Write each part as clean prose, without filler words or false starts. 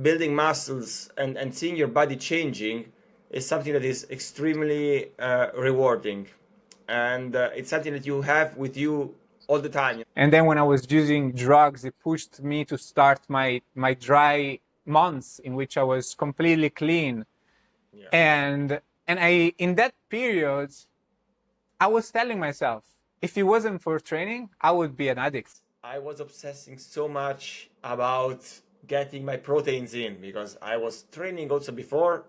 building muscles and seeing your body changing is something that is extremely rewarding, and it's something that you have with you all the time. And then when I was using drugs, it pushed me to start my dry months in which I was completely clean. Yeah. And I in that period, I was telling myself, if it wasn't for training, I would be an addict. I was obsessing so much about getting my proteins in because I was training also before.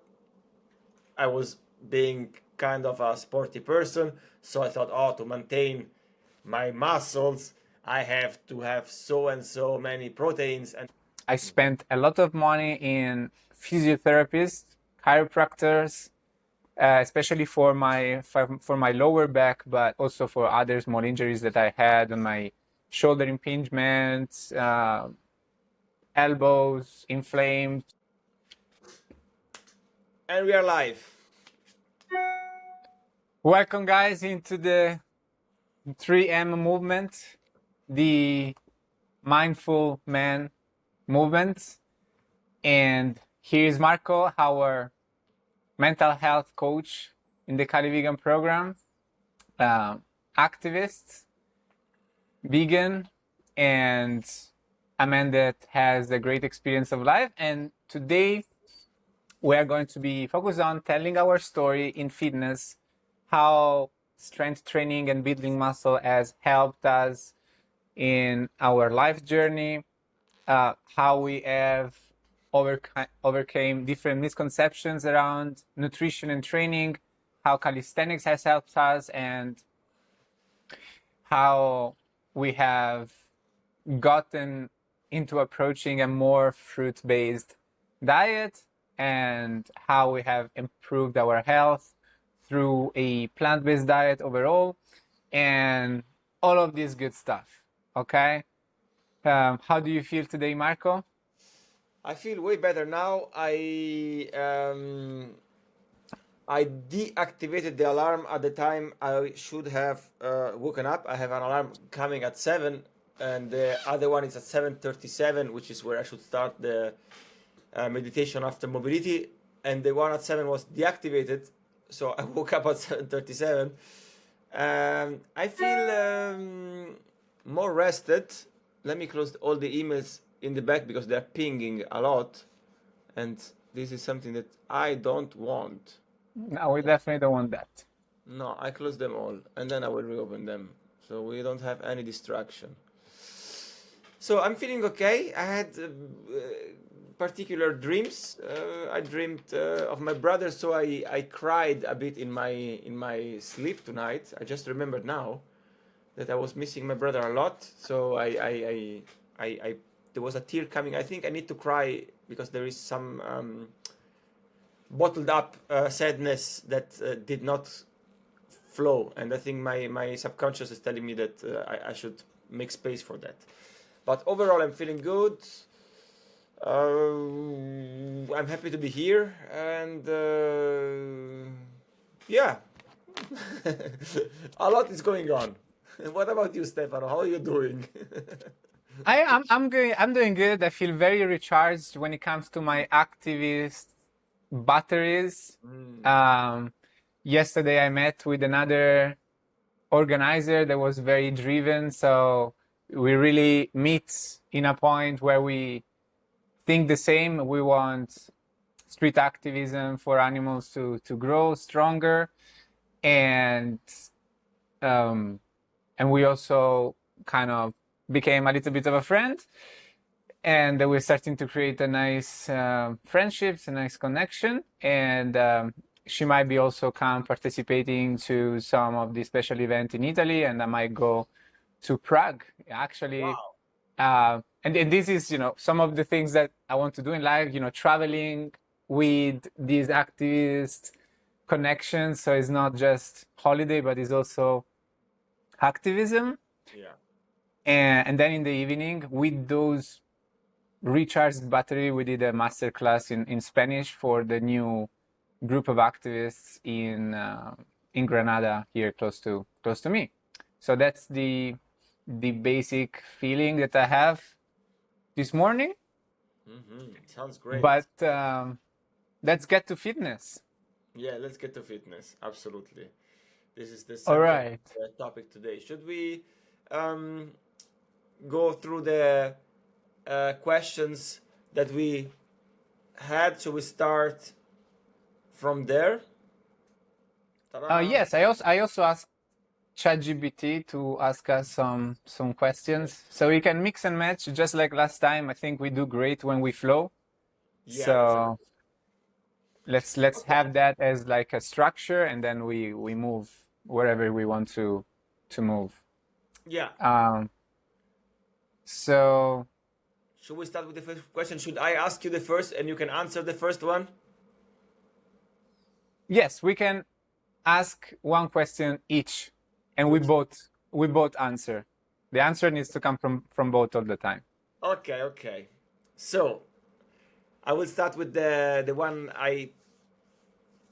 I was being kind of a sporty person, so I thought, oh, to maintain my muscles, I have to have so and so many proteins. And I spent a lot of money in physiotherapists, chiropractors, especially for my lower back, but also for other small injuries that I had on my shoulder impingements, elbows inflamed. and we are live. Welcome, guys, into the 3M movement, the mindful man movement. And here's Marco, our mental health coach in the Cali Vegan program, activist, vegan, and a man that has a great experience of life. And today we are going to be focused on telling our story in fitness, how strength training and building muscle has helped us in our life journey, how we have overcame different misconceptions around nutrition and training, how calisthenics has helped us, and how we have gotten into approaching a more fruit-based diet, and how we have improved our health through a plant-based diet overall, and all of this good stuff. Okay? How do you feel today, Marco? I feel way better now. I deactivated the alarm at the time I should have woken up. I have an alarm coming at 7, and the other one is at 7:37, which is where I should start the meditation after mobility. And the one at 7 was deactivated, so I woke up at 7:37. I feel more rested. Let me close all the emails in the back because they're pinging a lot, and this is something that I don't want. No, we definitely don't want that. No, I close them all and then I will reopen them so we don't have any distraction. So I'm feeling okay. I had particular dreams. I dreamed of my brother, so I cried a bit in my sleep tonight. I just remembered now that I was missing my brother a lot. So I there was a tear coming. I think I need to cry because there is some bottled up sadness that did not flow, and I think my subconscious is telling me that I should make space for that. But overall, I'm feeling good. I'm happy to be here, and yeah, a lot is going on. What about you, Stefano? How are you doing? I'm doing good. I feel very recharged when it comes to my activist batteries. Yesterday I met with another organizer that was very driven, so we really meet in a point where we think the same. We want street activism for animals to grow stronger, and we also kind of became a little bit of a friend, and we're starting to create a nice friendships, a nice connection, and she might be also come participating to some of the special event in Italy, and I might go to Prague actually. Wow. And this is, some of the things that I want to do in life, traveling with these activist connections. So it's not just holiday, but it's also activism. Yeah. And then in the evening, with those recharged battery, we did a master class in Spanish for the new group of activists in Granada, here close to me. So that's the basic feeling that I have this morning. Sounds great. But let's get to fitness. Yeah, let's get to fitness. Absolutely. This is the All subject, right. topic today. Should we um, go through the questions that we had? Should we start from there? Ta-da! Yes, I also asked ChatGPT to ask us some questions, so we can mix and match just like last time. I think we do great when we flow. Yeah, that's a, So let's okay. have that as like a structure, and then we move wherever we want to move. Yeah. So Should we start with the first question? Should I ask you the first and you can answer the first one? yes, we can ask one question each, and we both answer. The answer needs to come from both all the time. Okay, okay. So I will start with the one I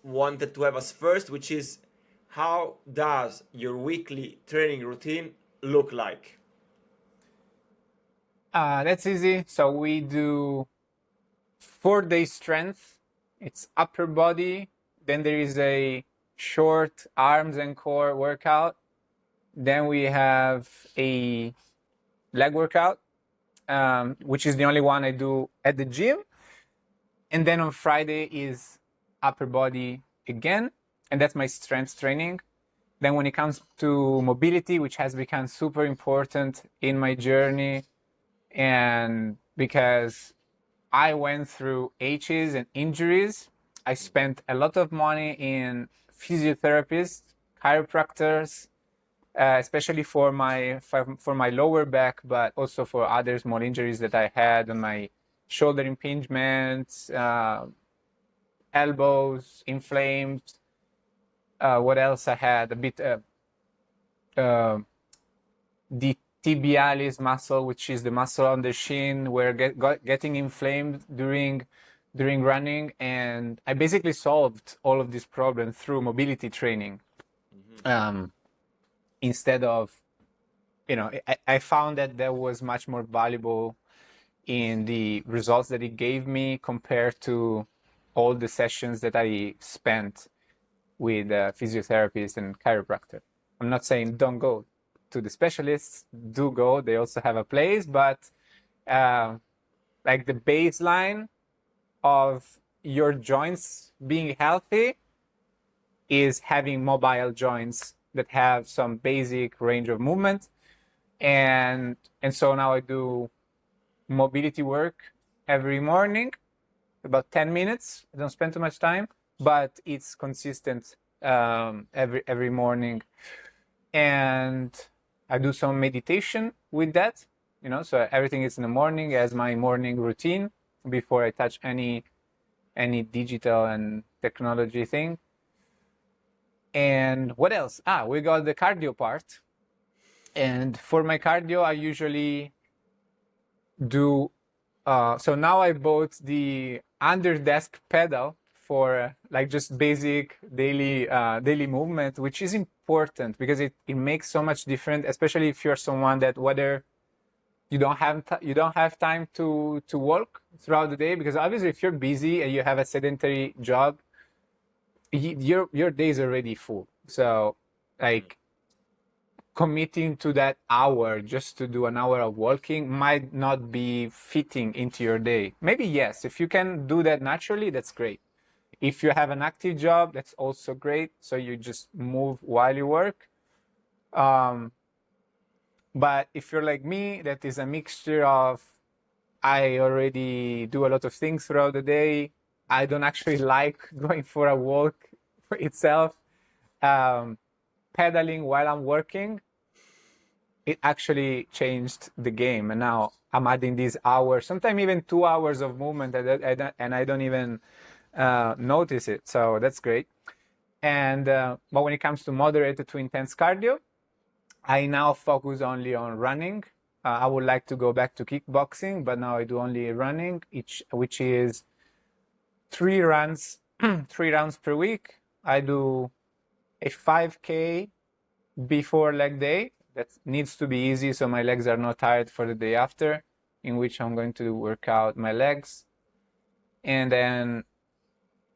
wanted to have as first, which is how does your weekly training routine look like? That's easy. So we do 4 day strength. It's upper body. Then there is a short arms and core workout. Then we have a leg workout, which is the only one I do at the gym. And then on Friday is upper body again, and that's my strength training. Then when it comes to mobility, which has become super important in my journey, and because I went through H's and injuries, I spent a lot of money in physiotherapists, chiropractors, especially for my lower back, but also for other small injuries that I had on my shoulder impingements, elbows inflamed. What else I had? A bit the tibialis muscle, which is the muscle on the shin, where getting inflamed during running, and I basically solved all of these problems through mobility training. Instead of, I found that was much more valuable in the results that it gave me compared to all the sessions that I spent with physiotherapists and chiropractor. I'm not saying don't go to the specialists, do go, they also have a place, but like the baseline of your joints being healthy is having mobile joints that have some basic range of movement. And so now I do mobility work every morning, about 10 minutes. I don't spend too much time, but it's consistent every morning. And I do some meditation with that, so everything is in the morning as my morning routine before I touch any digital and technology thing. And what else? We got the cardio part. And for my cardio, I usually do, so now I bought the under desk pedal for like just basic daily movement, which is important because it makes so much difference, especially if you're someone that whether you don't have time to walk throughout the day, because obviously if you're busy and you have a sedentary job, your day is already full. So like committing to that hour just to do an hour of walking might not be fitting into your day. Maybe yes, if you can do that naturally, that's great. If you have an active job, that's also great. So you just move while you work. But if you're like me, that is a mixture of, I already do a lot of things throughout the day. I don't actually like going for a walk for itself. Pedaling while I'm working, it actually changed the game. And now I'm adding these hours, sometimes even 2 hours of movement, and I don't even notice it. So that's great. And but when it comes to moderate to intense cardio, I now focus only on running. I would like to go back to kickboxing, but now I do only running, which is 3 runs, 3 rounds per week. I do a 5K before leg day. That needs to be easy so my legs are not tired for the day after. in which I'm going to work out my legs. And then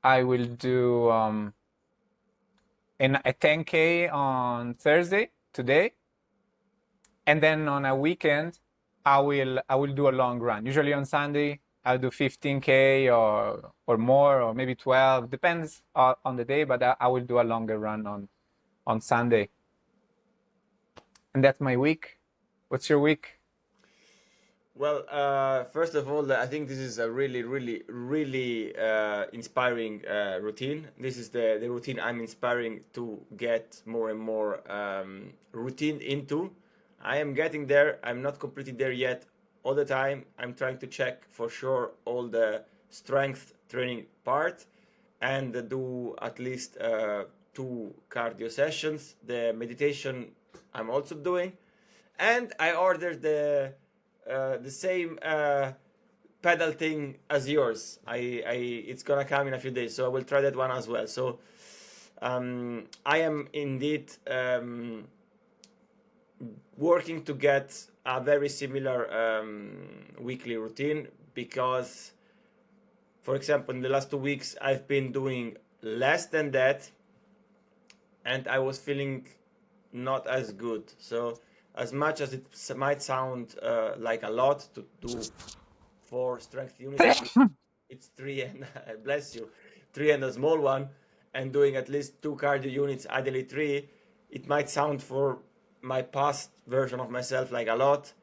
I will do a 10K on Thursday, today. And then on a weekend, I will do a long run. Usually on Sunday, I'll do 15K or more, or maybe 12. Depends on the day, but I will do a longer run on Sunday. And that's my week. What's your week? Well, first of all, I think this is a really, really, really inspiring routine. This is the routine I'm inspiring to get more and more routine into. I am getting there. I'm not completely there yet. All the time, I'm trying to check for sure all the strength training part and do at least 2 cardio sessions. The meditation I'm also doing, and I ordered the same pedal thing as yours. It's gonna come in a few days, so I will try that one as well. So I am indeed working to get a very similar weekly routine because, for example, in the last 2 weeks I've been doing less than that, and I was feeling not as good. So as much as it might sound like a lot to do 4 strength units, it's 3 and bless you, 3 and a small one, and doing at least 2 cardio units, ideally 3. It might sound for my past version of myself like a lot.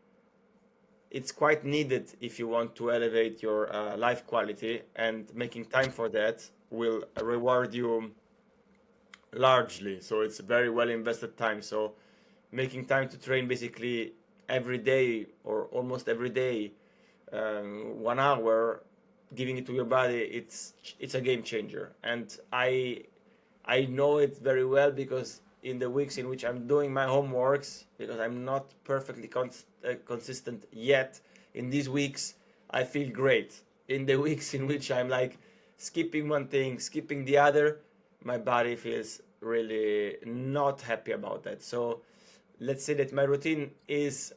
It's quite needed if you want to elevate your life quality, and making time for that will reward you largely. So it's very well invested time. So making time to train basically every day or almost every day, 1 hour, giving it to your body, it's a game changer. And I know it very well because in the weeks in which I'm doing my homeworks, because I'm not perfectly consistent yet, in these weeks I feel great. In the weeks in which I'm like skipping one thing, skipping the other, my body feels really not happy about that. So let's say that my routine is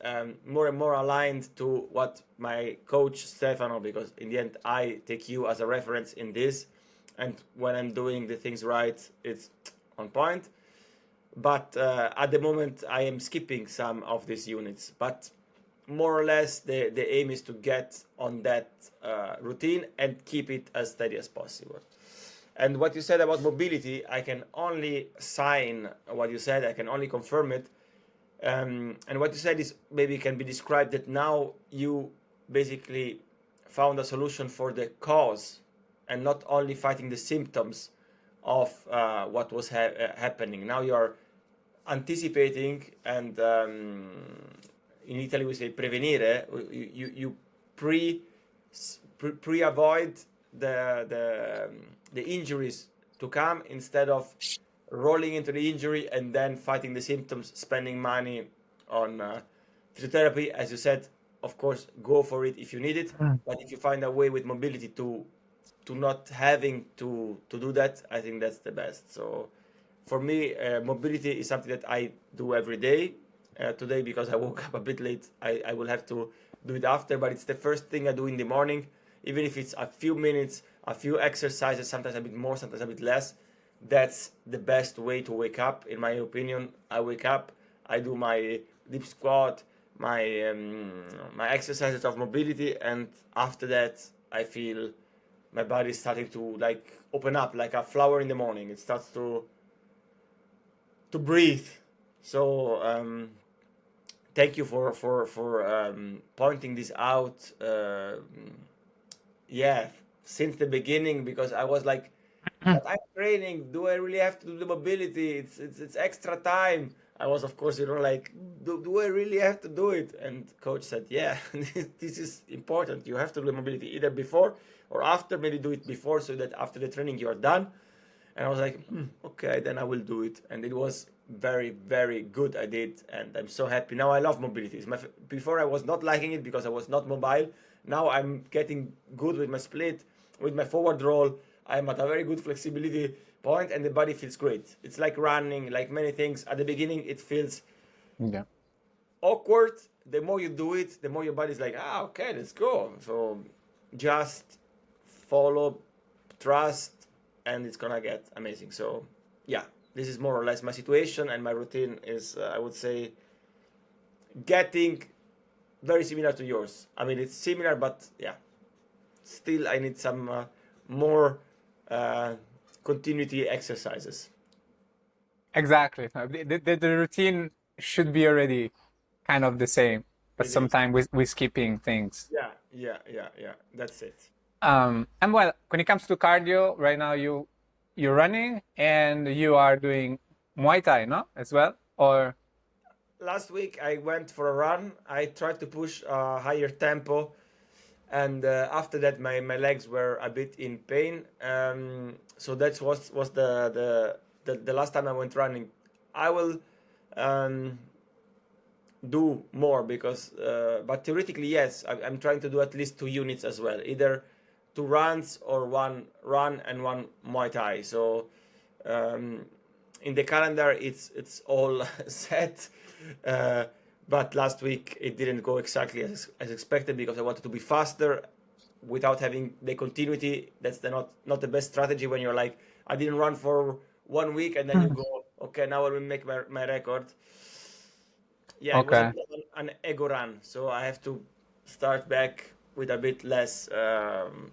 more and more aligned to what my coach Stefano, because in the end I take you as a reference in this, and when I'm doing the things right, it's on point. But at the moment I am skipping some of these units, but more or less the aim is to get on that routine and keep it as steady as possible. And what you said about mobility, I can only sign what you said, I can only confirm it. And what you said is maybe can be described that now you basically found a solution for the cause and not only fighting the symptoms of what was happening. Now you are anticipating, and in Italy we say prevenire. You pre avoid the injuries to come, instead of rolling into the injury and then fighting the symptoms, spending money on physiotherapy. As you said, of course, go for it if you need it. But if you find a way with mobility to not having to do that, I think that's the best. So for me, mobility is something that I do every day. Today, because I woke up a bit late, I will have to do it after, but it's the first thing I do in the morning, even if it's a few minutes, a few exercises, sometimes a bit more, sometimes a bit less. That's the best way to wake up, in my opinion. I wake up, I do my deep squat, my my exercises of mobility, and after that I feel my body is starting to like open up like a flower in the morning. It starts to breathe. So thank you for pointing this out. Yeah, since the beginning, because I was like, but I'm training. Do I really have to do the mobility? It's extra time. I was, of course, like, do I really have to do it? And coach said, yeah, this is important. You have to do the mobility either before or after. Maybe do it before so that after the training you are done. And I was like, okay, then I will do it. And it was very, very good. I did, and I'm so happy. Now I love mobility. Before I was not liking it because I was not mobile. Now I'm getting good with my split, with my forward roll. I'm at a very good flexibility point, and the body feels great. It's like running, like many things. At the beginning, it feels awkward. the more you do it, the more your body's like, okay, let's go. So just follow, trust, and it's gonna get amazing. So yeah, this is more or less my situation, and my routine is, I would say, getting very similar to yours. I mean, it's similar, but yeah, still I need some more uh, continuity exercises. Exactly. The routine should be already kind of the same, but It is. sometimes we're skipping things. Yeah. That's it. And well, when it comes to cardio, right now you're running and you are doing Muay Thai, no, as well, or Last week I went for a run. I tried to push a higher tempo, and after that my legs were a bit in pain. So that was the last time I went running. I will um, do more because, but theoretically yes, I'm trying to do at least 2 units as well, either 2 runs or 1 run and 1 Muay Thai. So um, in the calendar it's all set. Uh, but last week it didn't go exactly as expected because I wanted to be faster without having the continuity. That's not the best strategy when you're like, I didn't run for 1 week and then you go, okay, now I will make my record. Yeah, it was a okay. bit of an ego run, so I have to start back with a bit less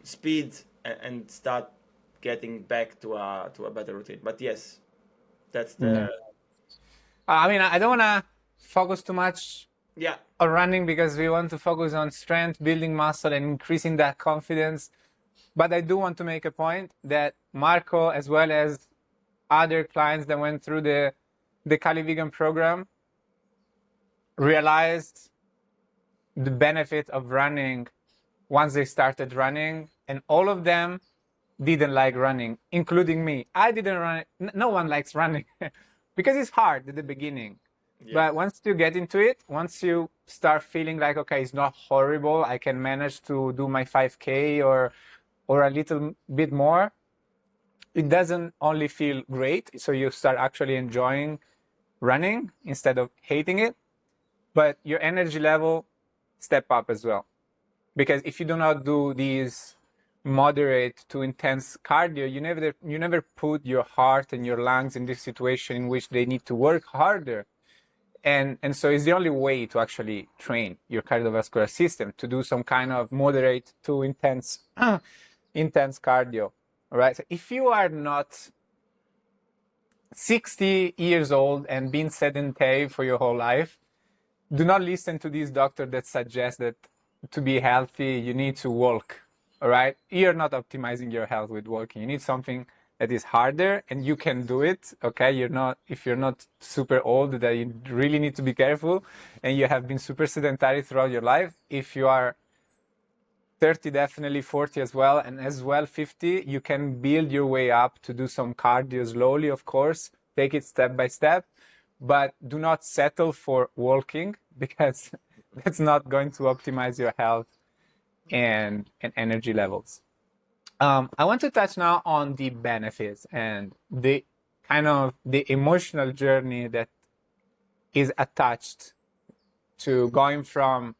speed and start getting back to a better routine. But yes, that's Yeah. the I mean, I don't want to focus too much yeah. on running because we want to focus on strength, building muscle, and increasing that confidence. But I do want to make a point that Marco, as well as other clients that went through the Cali Vegan program, realized the benefit of running once they started running, and all of them didn't like running, including me. I didn't run. No one likes running because it's hard at the beginning. Yeah. But once you get into it, once you start feeling like, okay, it's not horrible, I can manage to do my 5K or a little bit more, it doesn't only feel great. So you start actually enjoying running instead of hating it, but your energy level step up as well. Because if you do not do these moderate to intense cardio, you never put your heart and your lungs in this situation in which they need to work harder. And so it's the only way to actually train your cardiovascular system to do some kind of moderate to intense intense cardio. All right. So if you are not 60 years old and been sedentary for your whole life, do not listen to these doctors that suggest that to be healthy, you need to walk. All right. You're not optimizing your health with walking. You need something that is harder and you can do it. Okay. If you're not super old, that you really need to be careful and you have been super sedentary throughout your life. If you are 30, definitely 40 as well, and as well 50, you can build your way up to do some cardio slowly, of course. Take it step by step, but do not settle for walking because that's not going to optimize your health and energy levels. I want to touch now on the benefits and the kind of the emotional journey that is attached to going from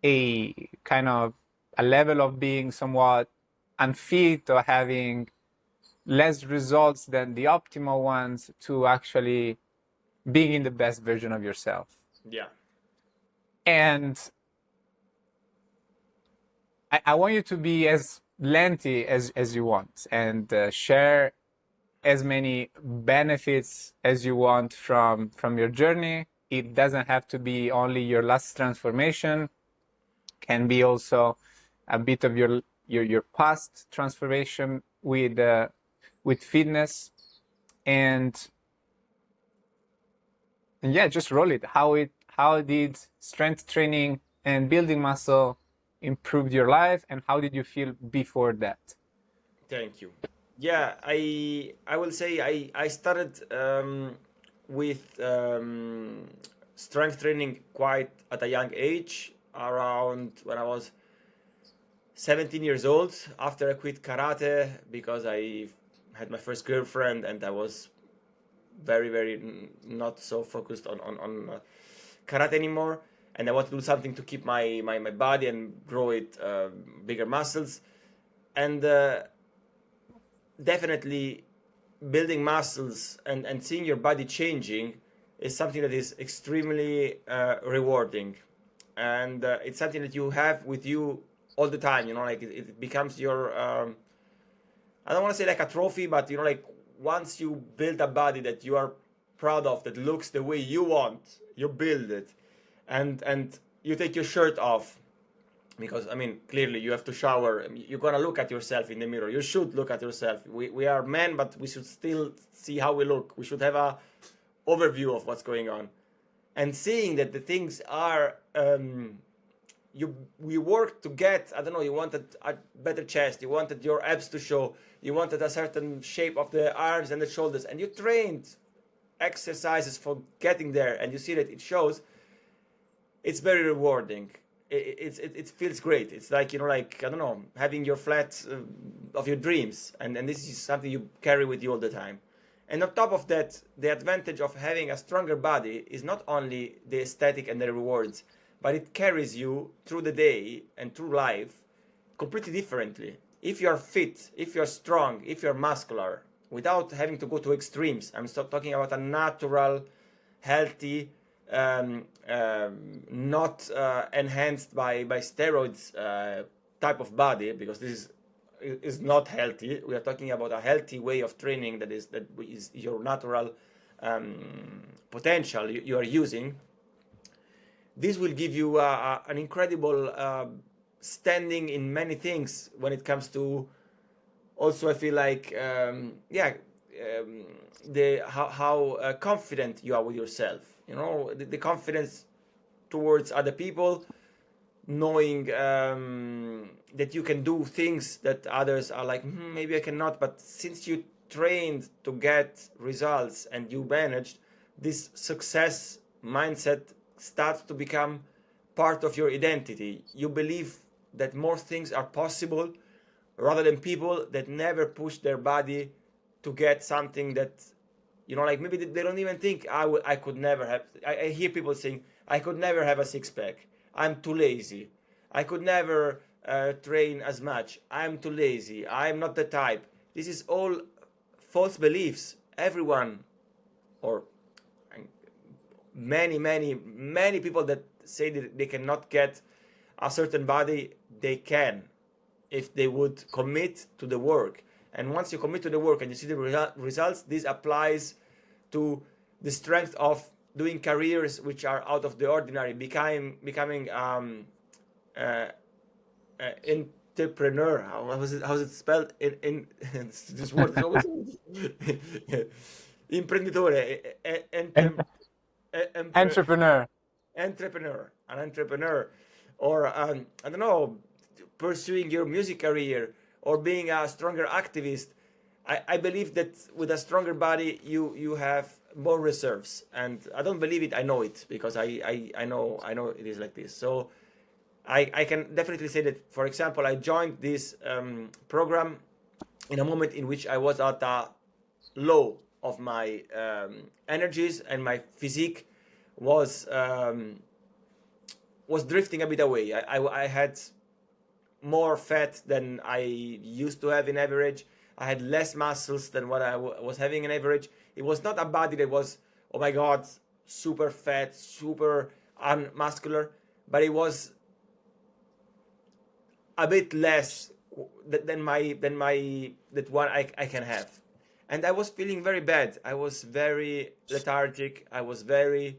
a kind of a level of being somewhat unfit or having less results than the optimal ones to actually being in the best version of yourself. Yeah. And I want you to be as lengthy as you want and share as many benefits as you want from your journey. It doesn't have to be only your last transformation. Can be also a bit of your past transformation with fitness and yeah, just roll it. How did strength training and building muscle improved your life, and how did you feel before that? Thank you. Yeah, I will say I started with strength training quite at a young age, around when I was 17 years old. After I quit karate because I had my first girlfriend and I was very not so focused on karate anymore. and I want to do something to keep my body and grow it, bigger muscles. And definitely building muscles and seeing your body changing is something that is extremely rewarding, and it's something that you have with you all the time. Like it becomes your I don't want to say like a trophy, but like once you build a body that you are proud of, that looks the way you want, you build it, and you take your shirt off, because I mean clearly you have to shower. You're gonna look at yourself in the mirror. You should look at yourself. We are men, but we should still see how we look. We should have a overview of what's going on, and seeing that the things are we work to get, I don't know, you wanted a better chest, you wanted your abs to show, you wanted a certain shape of the arms and the shoulders, and you trained exercises for getting there, and you see that it shows. It's very rewarding. It feels great. It's like, like, I don't know, having your flat of your dreams, and this is something you carry with you all the time. And on top of that, the advantage of having a stronger body is not only the aesthetic and the rewards, but it carries you through the day and through life completely differently. If you're fit, if you're strong, if you're muscular, without having to go to extremes, I'm talking about a natural, healthy, not enhanced by steroids type of body, because this is not healthy. We are talking about a healthy way of training that is your natural potential you are using. This will give you an incredible standing in many things when it comes to, also I feel like how confident you are with yourself. The confidence towards other people, knowing that you can do things that others are like, maybe I cannot, but since you trained to get results and you managed, this success mindset starts to become part of your identity. You believe that more things are possible, rather than people that never push their body to get something that, like maybe they don't even think I could never have. I hear people saying, I could never have a six-pack, I'm too lazy, I could never train as much, I'm too lazy, I'm not the type. This is all false beliefs. Everyone, or many people that say that they cannot get a certain body, they can, if they would commit to the work. And once you commit to the work and you see the results, this applies to the strength of doing careers which are out of the ordinary, becoming entrepreneur. How's it spelled? In this word is always imprenditore, Entrepreneur. an entrepreneur, or I don't know, pursuing your music career, or being a stronger activist. I believe that with a stronger body you have more reserves, and I don't believe it, I know it, because I know it is like this. So I can definitely say that, for example, I joined this program in a moment in which I was at a low of my energies, and my physique was drifting a bit away. I had more fat than I used to have in average. I had less muscles than what I was having in average. It was not a body that was, oh my god, super fat, super unmuscular, but it was a bit less than one I can have. And I was feeling very bad. I was very lethargic. I was very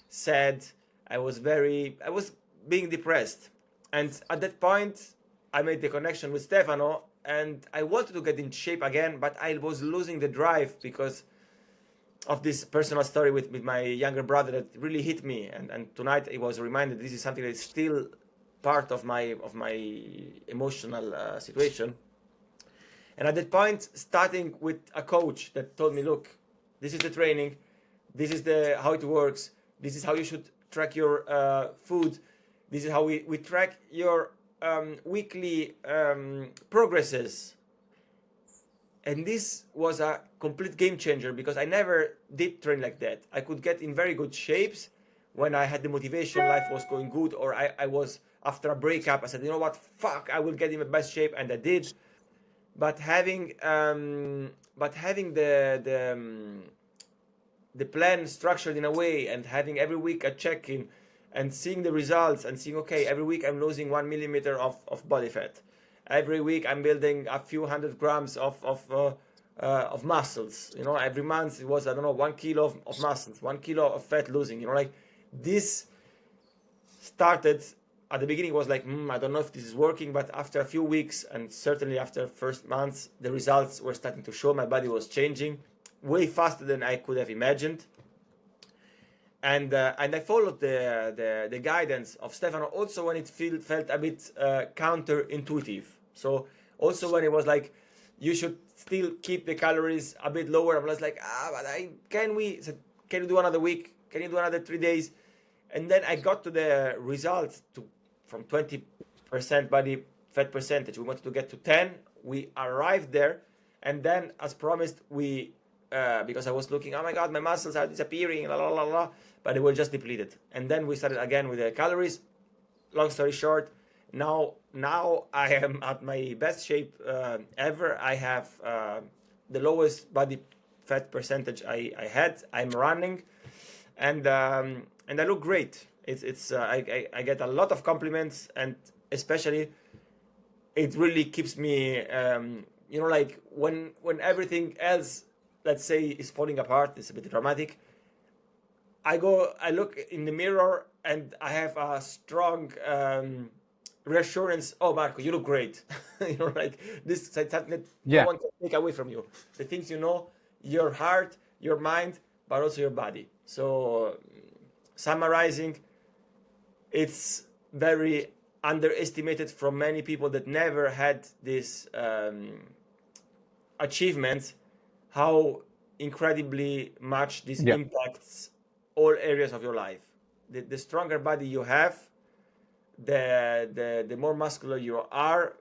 sad. I was being depressed. And at that point, I made the connection with Stefano, and I wanted to get in shape again, but I was losing the drive because of this personal story with my younger brother that really hit me. And tonight I was reminded this is something that is still part of my emotional situation. And at that point, starting with a coach that told me, look, this is the training, this is how it works, this is how you should track your food, this is how we track your weekly progresses. And this was a complete game changer, because I never did train like that. I could get in very good shapes when I had the motivation, life was going good, or I was after a breakup, I said, you know what, fuck, I will get in the best shape, and I did. But having the plan structured in a way, and having every week a check-in, and seeing the results, and seeing, okay, every week I'm losing 1 millimeter of body fat, every week I'm building a few hundred grams of muscles, you know, every month it was, I don't know, 1 kilo of muscles, 1 kilo of fat losing, you know, like this started at the beginning. Was like, I don't know if this is working, but after a few weeks, and certainly after first months, the results were starting to show. My body was changing way faster than I could have imagined, and I followed the guidance of Stefano also when it felt a bit counterintuitive. So also when it was like, you should still keep the calories a bit lower, I was like, but can you do another week? Can you do another 3 days? And then I got to the result from 20% body fat percentage. We wanted to get to 10. We arrived there, and then, as promised, we because I was looking, oh my god, my muscles are disappearing, la la la la, but they were just depleted. And then we started again with the calories. Long story short, now I am at my best shape ever. I have the lowest body fat percentage I had. I'm running, and I look great. I get a lot of compliments, and especially it really keeps me, you know, like when everything else, let's say, is falling apart. It's a bit dramatic. I look in the mirror, and I have a strong reassurance. Oh, Marco, you look great. You know, like this something that no one can take away from you. The things you know, your heart, your mind, but also your body. So, summarizing, it's very underestimated from many people that never had this achievement, how incredibly much this impacts all areas of your life. The stronger body you have, the more muscular you are,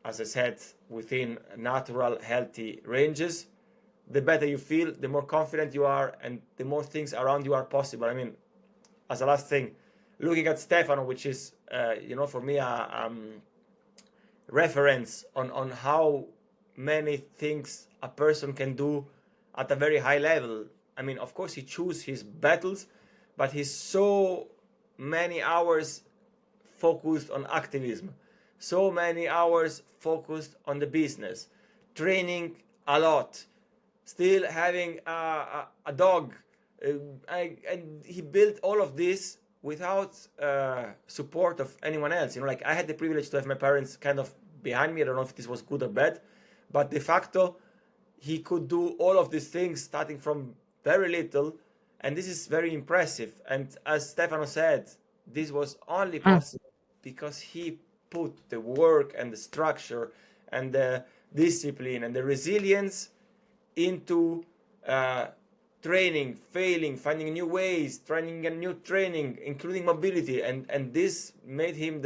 as I said, within natural, healthy ranges, the better you feel, the more confident you are, and the more things around you are possible. I mean, as a last thing, looking at Stefano, which is, you know, for me, a reference on how many things a person can do at a very high level. I mean, of course, he chooses his battles, but he's so many hours focused on activism, so many hours focused on the business, training a lot, still having a dog, and he built all of this without support of anyone else. You know, like I had the privilege to have my parents kind of behind me. I don't know if this was good or bad, but de facto, he could do all of these things starting from very little, and this is very impressive. And as Stefano said, this was only possible because he put the work and the structure and the discipline and the resilience into training, failing, finding new ways, trying a new training, including mobility, and this made him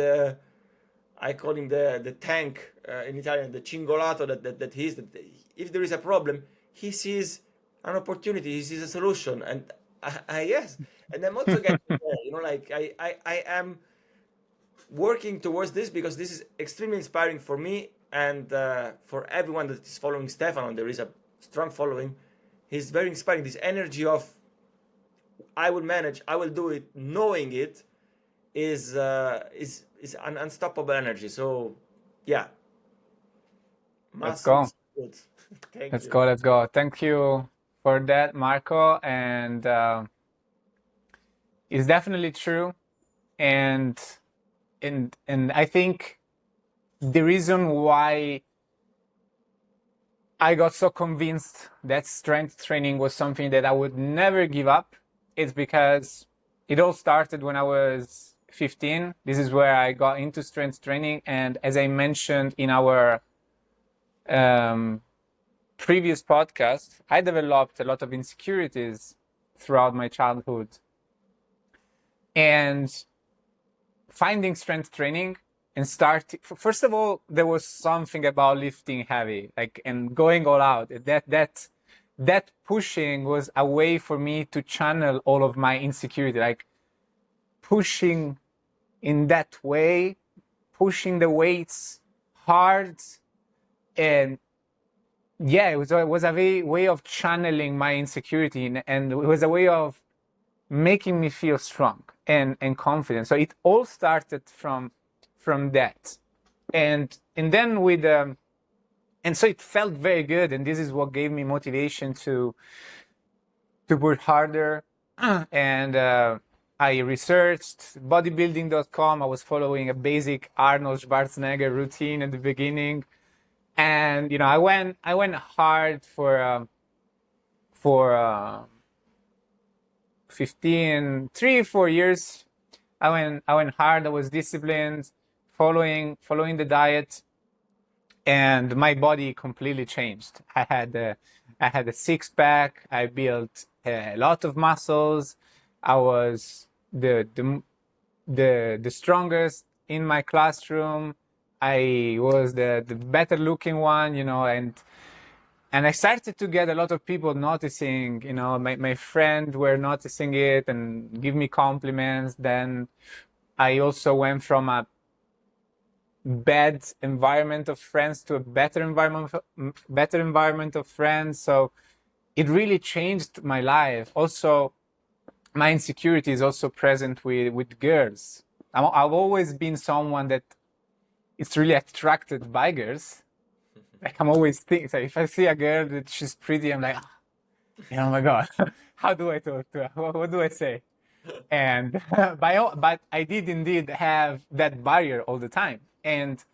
I call him the tank in Italian, the cingolato that he is. That if there is a problem, he sees an opportunity, he sees a solution, and yes, and I'm also getting there. You know, like I am working towards this because this is extremely inspiring for me and for everyone that is following Stefano. There is a strong following. He's very inspiring. This energy of I will manage, I will do it, knowing it is an unstoppable energy. So yeah, let's go. Good. Let's go. Thank you for that, Marco. And it's definitely true. And I think the reason why I got so convinced that strength training was something that I would never give up is because it all started when I was 15. This is where I got into strength training. And as I mentioned in our previous podcast, I developed a lot of insecurities throughout my childhood. And finding strength training and first of all, there was something about lifting heavy, like, and going all out. That pushing was a way for me to channel all of my insecurity. Like, pushing in that way, pushing the weights hard. And yeah, it was a way of channeling my insecurity, and it was a way of making me feel strong and confident. So it all started from that. And then and so it felt very good, and this is what gave me motivation to work harder. And I researched bodybuilding.com. I was following a basic Arnold Schwarzenegger routine at the beginning, and I went hard for 4 years. I went hard. I was disciplined, following the diet, and my body completely changed. I had a six pack. I built a lot of muscles. I was the strongest in my classroom. I was the better looking one, and I started to get a lot of people noticing, my friends were noticing it and give me compliments. Then I also went from a bad environment of friends to a better environment of friends. So it really changed my life. Also, my insecurity is also present with girls. I've always been someone that is really attracted by girls. Like I'm always thinking, so if I see a girl that she's pretty, I'm like, oh my God, how do I talk to her? What do I say? And but I did indeed have that barrier all the time. And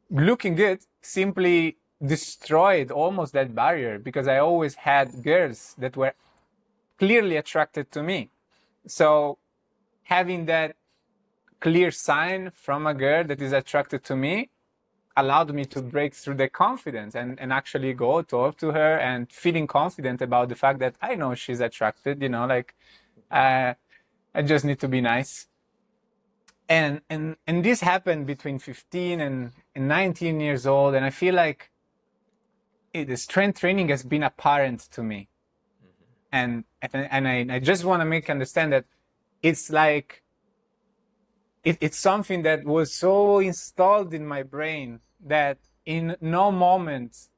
looking good simply destroyed almost that barrier, because I always had girls that were clearly attracted to me. So having that clear sign from a girl that is attracted to me allowed me to break through the confidence and actually go talk to her and feeling confident about the fact that I know she's attracted, I just need to be nice. And this happened between 15 and 19 years old. And I feel like the strength training has been apparent to me. And I just want to make understand that it's like, it's something that was so installed in my brain that in no moment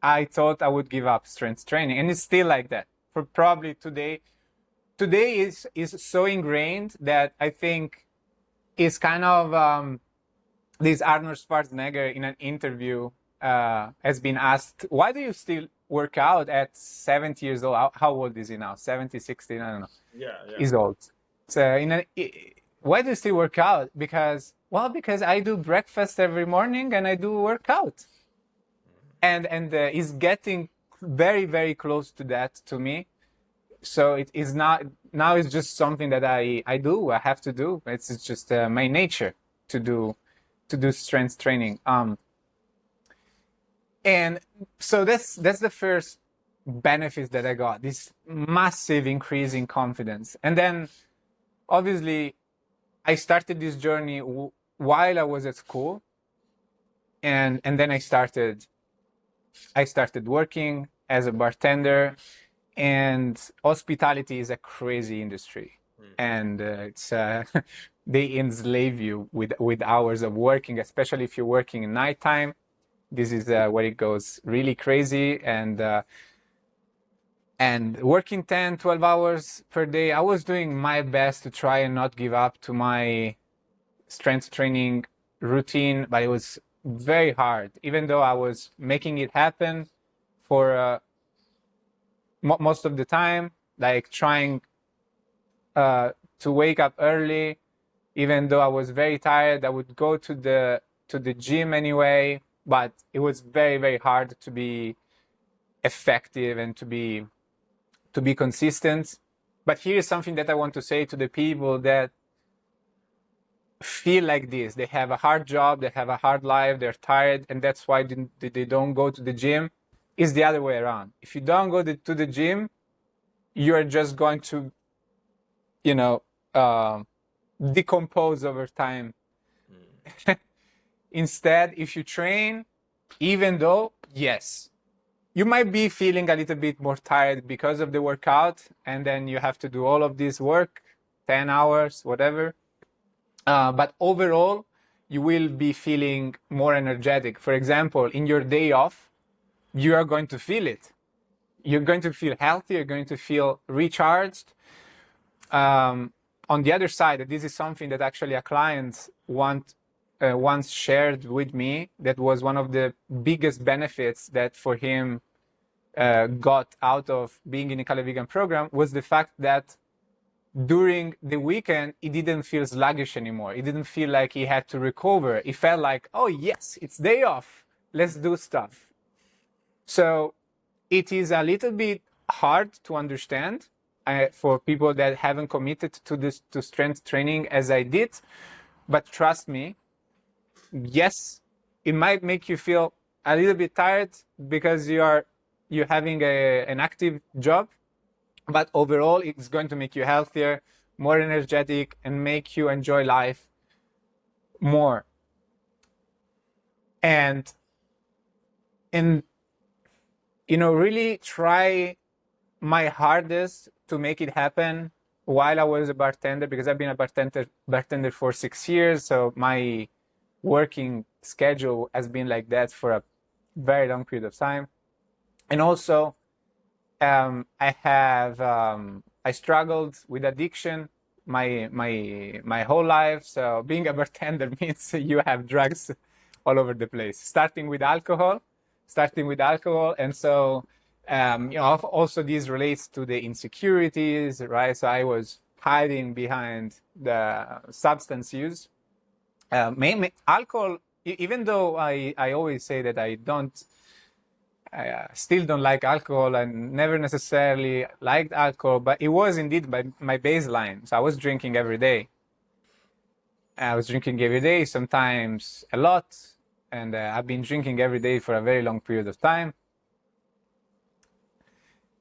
I thought I would give up strength training. And it's still like that for probably today. Today is so ingrained that I think it's kind of this Arnold Schwarzenegger in an interview has been asked, why do you still work out at 70 years old? How old is he now? 70, 60, I don't know. Yeah. He's old. So why do you still work out? Because I do breakfast every morning and I do workout. And he's getting very, very close to that to me. So it is not, now it's just something that I have to do. It's just my nature to do strength training. And so that's the first benefit that I got, this massive increase in confidence. And then obviously I started this journey while I was at school, and then I started working as a bartender. And hospitality is a crazy industry, and it's they enslave you with hours of working, especially if you're working at nighttime. This is where it goes really crazy, and working 10, 12 hours per day. I was doing my best to try and not give up to my strength training routine, but it was very hard, even though I was making it happen for most of the time, like trying to wake up early. Even though I was very tired, I would go to the gym anyway, but it was very, very hard to be effective and to be consistent. But here is something that I want to say to the people that feel like this. They have a hard job, they have a hard life, they're tired, and that's why they don't go to the gym. It's the other way around. If you don't go to the gym, you're just going to, decompose over time. Instead, if you train, even though, yes, you might be feeling a little bit more tired because of the workout, and then you have to do all of this work 10 hours, whatever. But overall, you will be feeling more energetic. For example, in your day off, you are going to feel it. You're going to feel healthy. You're going to feel recharged. On the other side, this is something that actually a client once shared with me. That was one of the biggest benefits that for him got out of being in a Kale Vegan program, was the fact that during the weekend, he didn't feel sluggish anymore. He didn't feel like he had to recover. He felt like, oh yes, it's day off. Let's do stuff. So it is a little bit hard to understand for people that haven't committed to strength training as I did. But trust me, yes, it might make you feel a little bit tired because you're having an active job, but overall it's going to make you healthier, more energetic, and make you enjoy life more. And really try my hardest to make it happen while I was a bartender, because I've been a bartender for 6 years. So my working schedule has been like that for a very long period of time. And also, I struggled with addiction my whole life. So being a bartender means you have drugs all over the place, starting with alcohol. And so, also this relates to the insecurities, right? So I was hiding behind the substance use. Alcohol, even though I always say that I still don't like alcohol and never necessarily liked alcohol, but it was indeed my baseline. So I was drinking every day. Sometimes a lot. And I've been drinking every day for a very long period of time.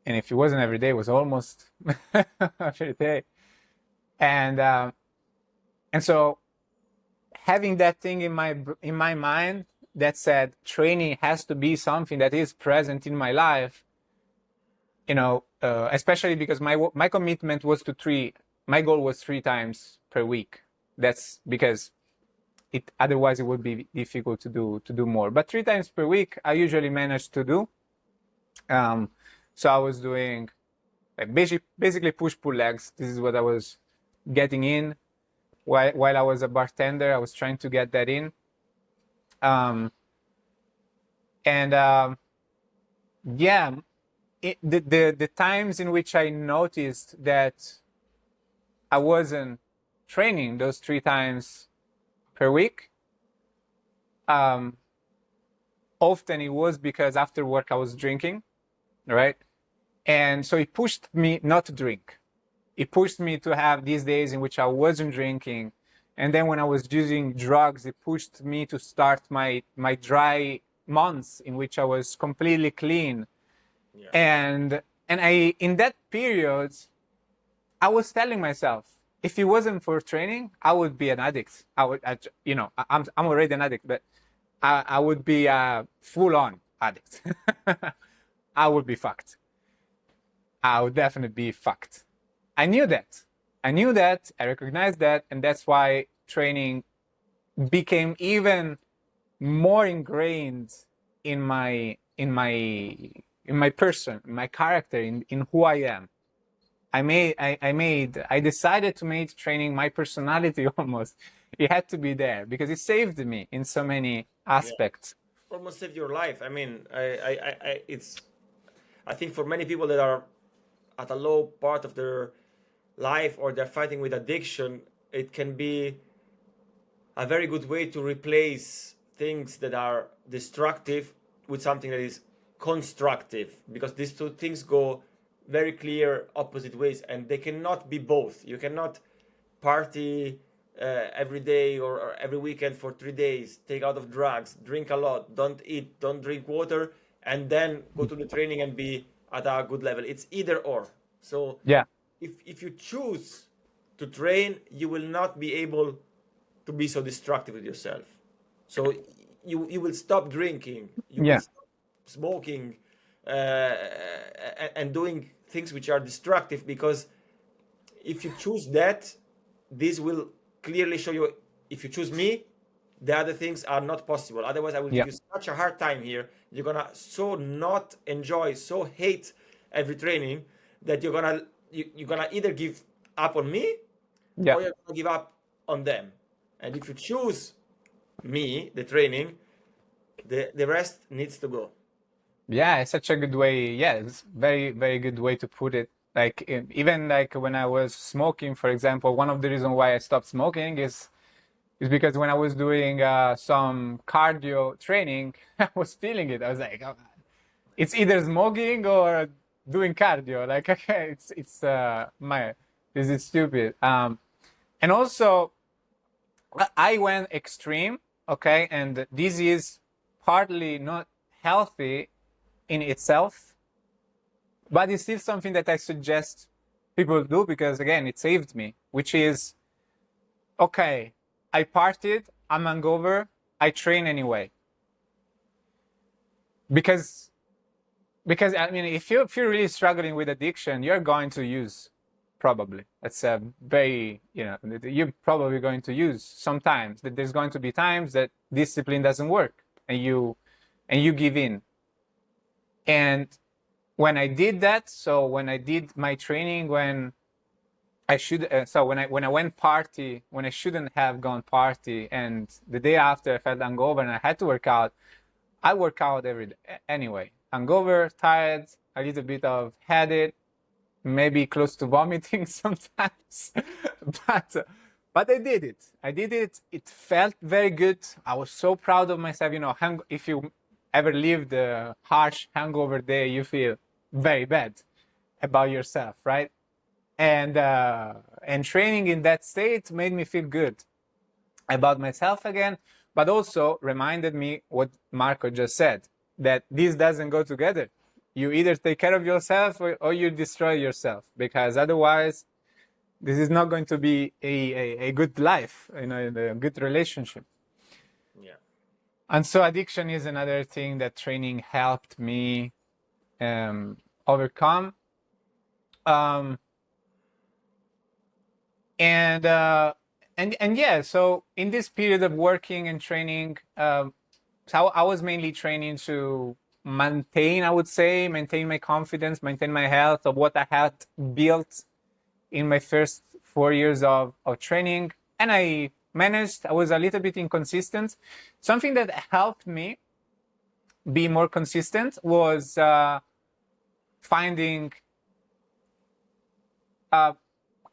And if it wasn't every day, it was almost every day. And so having that thing in my mind that said training has to be something that is present in my life, especially because my commitment was my goal was 3 times per week. That's because otherwise it would be difficult to do more. But 3 times per week, I usually managed to do. So I was doing basically push-pull legs. This is what I was getting in while I was a bartender. I was trying to get that in. The times in which I noticed that I wasn't training those 3 times per week, often it was because after work I was drinking, right? And so it pushed me not to drink. It pushed me to have these days in which I wasn't drinking. And then when I was using drugs, it pushed me to start my dry months in which I was completely clean. Yeah. And in that period, I was telling myself, if it wasn't for training, I would be an addict. I'm already an addict, but I would be a full-on addict. I would be fucked. I would definitely be fucked. I knew that. I recognized that, and that's why training became even more ingrained in my person, in my character, in who I am. I decided to make training my personality almost. It had to be there because it saved me in so many aspects. Yeah. Almost saved your life. I mean, I think for many people that are at a low part of their life or they're fighting with addiction, it can be a very good way to replace things that are destructive with something that is constructive, because these two things go very clear opposite ways and they cannot be both. You cannot party every day or every weekend for 3 days, take out of drugs, drink a lot, don't eat, don't drink water, and then go to the training and be at a good level. It's either or. So yeah, if you choose to train, you will not be able to be so destructive with yourself. So you will stop drinking, you will stop smoking, and doing things which are destructive, because if you choose that, this will clearly show you, if you choose me, the other things are not possible. Otherwise, I will give Yeah. you such a hard time here. You're gonna so not enjoy, so hate every training that you're gonna either give up on me Yeah. or you're gonna give up on them. And if you choose me, the training, the rest needs to go. Yeah, it's such a good way. Yeah, it's very, very good way to put it. Like even like when I was smoking, for example, one of the reasons why I stopped smoking is because when I was doing some cardio training, I was feeling it. I was like, oh, it's either smoking or doing cardio. Like, okay, it's my this is stupid. And also I went extreme. Okay, and this is partly not healthy in itself, but it's still something that I suggest people do because again, it saved me. Which is okay. I partied. I'm hungover. I train anyway because I mean, if you're really struggling with addiction, you're going to use probably. That's a very you're probably going to use sometimes. That there's going to be times that discipline doesn't work and you give in. And when I did that, so when I did my training, when I should, so when I went party, when I shouldn't have gone party, and the day after I felt hungover and I had to work out, I work out every day anyway. Hungover, tired, a little bit of headache, maybe close to vomiting sometimes, but I did it. I did it. It felt very good. I was so proud of myself. You know, if you ever lived a harsh hangover day, you feel very bad about yourself, right? And training in that state made me feel good about myself again, but also reminded me what Marco just said, that this doesn't go together. You either take care of yourself or you destroy yourself, because otherwise this is not going to be a good life, a good relationship. Yeah. And so addiction is another thing that training helped me overcome. And yeah, so in this period of working and training, so I was mainly training to maintain my confidence, maintain my health of what I had built in my first 4 years of training. And I was a little bit inconsistent. Something that helped me be more consistent was finding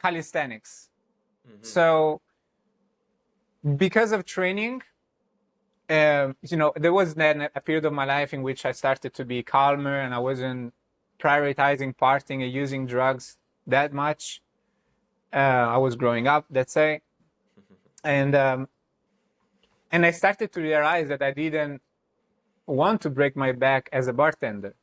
calisthenics. Mm-hmm. So because of training, there was then a period of my life in which I started to be calmer and I wasn't prioritizing partying and using drugs that much. I was growing up, let's say. And I started to realize that I didn't want to break my back as a bartender.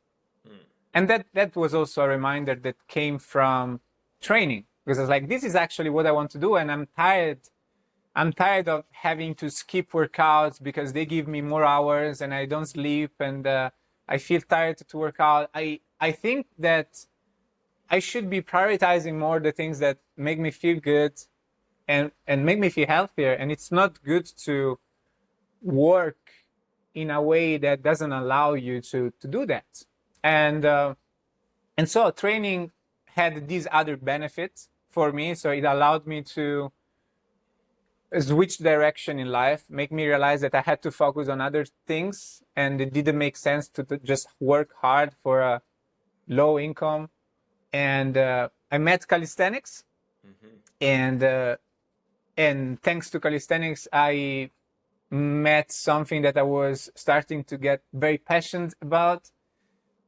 And that was also a reminder that came from training, because I was like, this is actually what I want to do, and I'm tired of having to skip workouts because they give me more hours and I don't sleep and I feel tired to work out. I think that I should be prioritizing more the things that make me feel good and make me feel healthier. And it's not good to work in a way that doesn't allow you to do that. And so training had these other benefits for me. So it allowed me to switch direction in life, make me realize that I had to focus on other things, and it didn't make sense to just work hard for a low income. And I met calisthenics, mm-hmm. And thanks to calisthenics, I met something that I was starting to get very passionate about.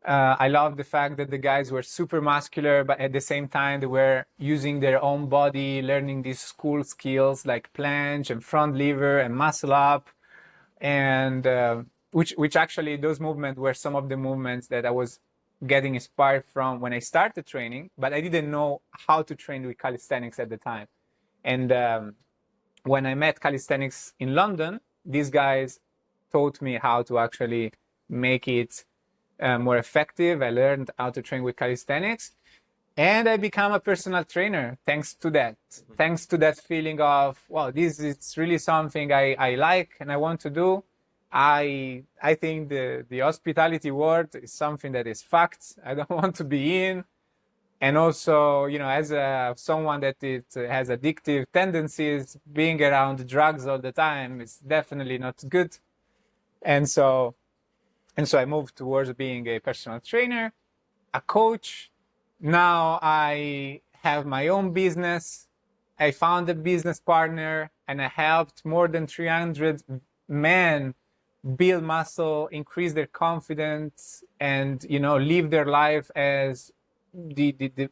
I love the fact that the guys were super muscular, but at the same time, they were using their own body, learning these cool skills like planche and front lever and muscle up. And which actually, those movements were some of the movements that I was getting inspired from when I started training, but I didn't know how to train with calisthenics at the time. And when I met calisthenics in London, these guys taught me how to actually make it more effective. I learned how to train with calisthenics. And I become a personal trainer thanks to that. Thanks to that feeling of, wow, this is really something I like and I want to do. I think the hospitality world is something that is fucked. I don't want to be in. And also, as someone that it has addictive tendencies, being around drugs all the time is definitely not good. And so I moved towards being a personal trainer, a coach. Now I have my own business. I found a business partner and I helped more than 300 men build muscle, increase their confidence, and live their life as the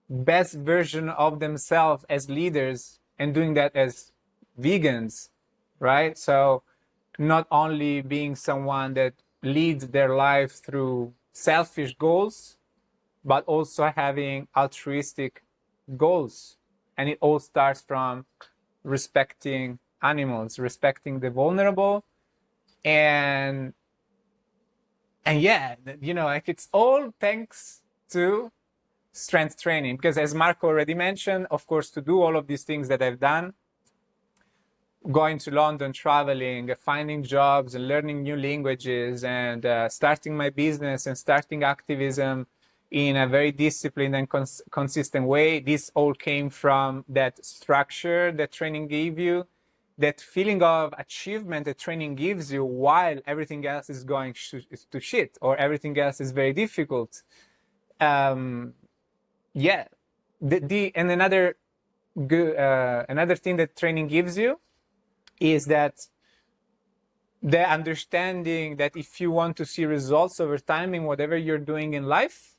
best version of themselves as leaders, and doing that as vegans, right? So not only being someone that leads their life through selfish goals, but also having altruistic goals. And it all starts from respecting animals, respecting the vulnerable, and yeah, like it's all thanks to strength training. Because as Marco already mentioned, of course, to do all of these things that I've done, going to London, traveling, finding jobs and learning new languages, and starting my business and starting activism in a very disciplined and consistent way. This all came from that structure that training gave you, that feeling of achievement that training gives you while everything else is going to shit or everything else is very difficult. Yeah, and another good another thing that training gives you is that the understanding that if you want to see results over time in whatever you're doing in life,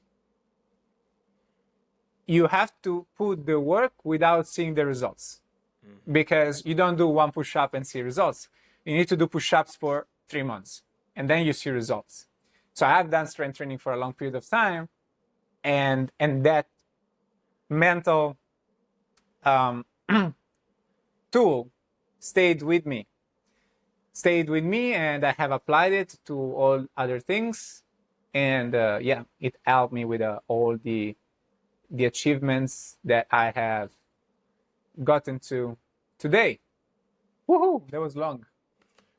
you have to put the work without seeing the results. Because you don't do one push-up and see results. You need to do push-ups for 3 months and then you see results. So I have done strength training for a long period of time, and that mental tool stayed with me, and I have applied it to all other things, and yeah, it helped me with all the achievements that I have gotten to today. Woohoo! That was long.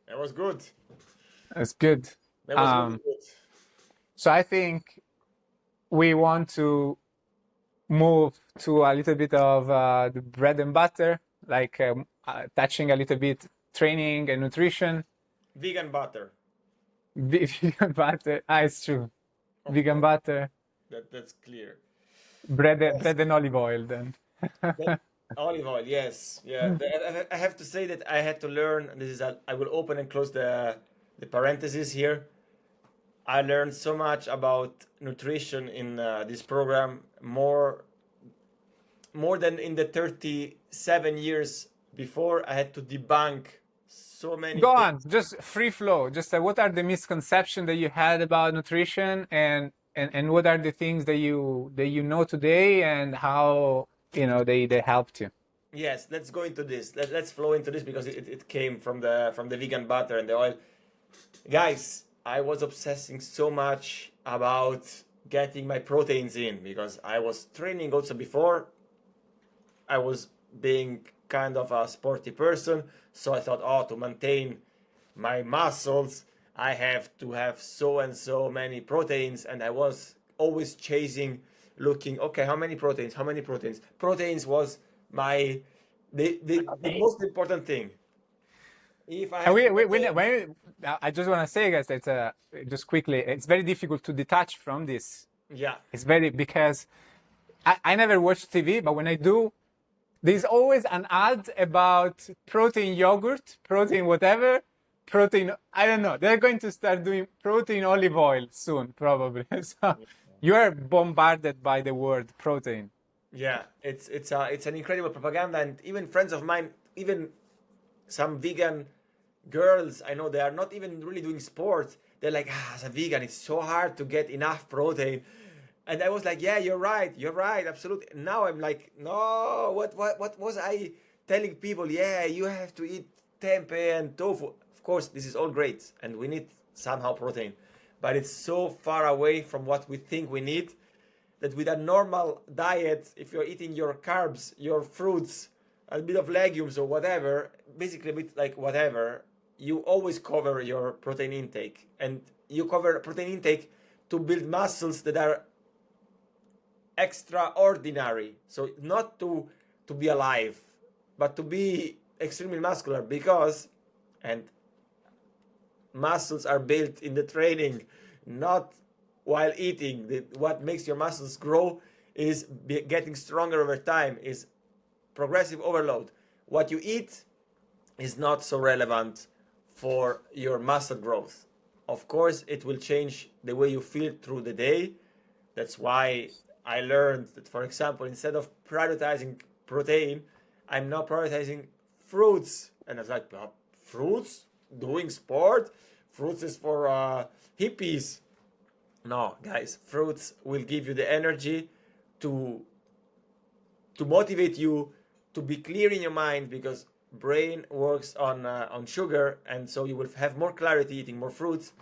That was good. That's good. That was really good. So I think we want to move to a little bit of the bread and butter, like touching a little bit training and nutrition. Vegan butter. Vegan butter. It's true. Vegan butter. That's clear. Bread and olive oil then. Olive oil, yes, yeah. I have to say that I had to learn. I will open and close the parentheses here. I learned so much about nutrition in this program, more than in the 37 years before. I had to debunk so many Go things. on, just free flow. Just what are the misconceptions that you had about nutrition, and what are the things that you know today, and how they helped you? Yes, let's go into this. Let's flow into this because it came from the vegan butter and the oil. Guys, I was obsessing so much about getting my proteins in because I was training also before. I was being kind of a sporty person, so I thought, oh, to maintain my muscles, I have to have so and so many proteins, and I was always chasing, looking, okay, how many proteins? How many proteins? Proteins was my the most important thing. If I And have I just want to say, guys, that just quickly, it's very difficult to detach from this. yeah, It's very, because I never watch TV, but when I do, there's always an ad about protein yogurt, protein whatever, protein, I don't know. They're going to start doing protein olive oil soon, probably. So you are bombarded by the word protein. yeah, it's an incredible propaganda, and even friends of mine, even some vegan girls I know, they are not even really doing sports. They're like, as a vegan, it's so hard to get enough protein. And I was like, yeah, you're right, absolutely. Now I'm like, no, what was I telling people? Yeah, you have to eat tempeh and tofu. Of course, this is all great, and we need somehow protein, but it's so far away from what we think we need that with a normal diet, if you're eating your carbs, your fruits, a bit of legumes or whatever, basically a bit like whatever, you always cover your protein intake. And you cover protein intake to build muscles that are extraordinary. So not to be alive, but to be extremely muscular, because and muscles are built in the training, not while eating. What makes your muscles grow is getting stronger over time, is progressive overload. What you eat is not so relevant for your muscle growth. Of course, it will change the way you feel through the day. That's why I learned that, for example, instead of prioritizing protein, I'm now prioritizing fruits. And I was like, fruits? Doing sport? Fruits is for hippies. No, guys, fruits will give you the energy to motivate you, to be clear in your mind, because brain works on sugar, and so you will have more clarity eating more fruits.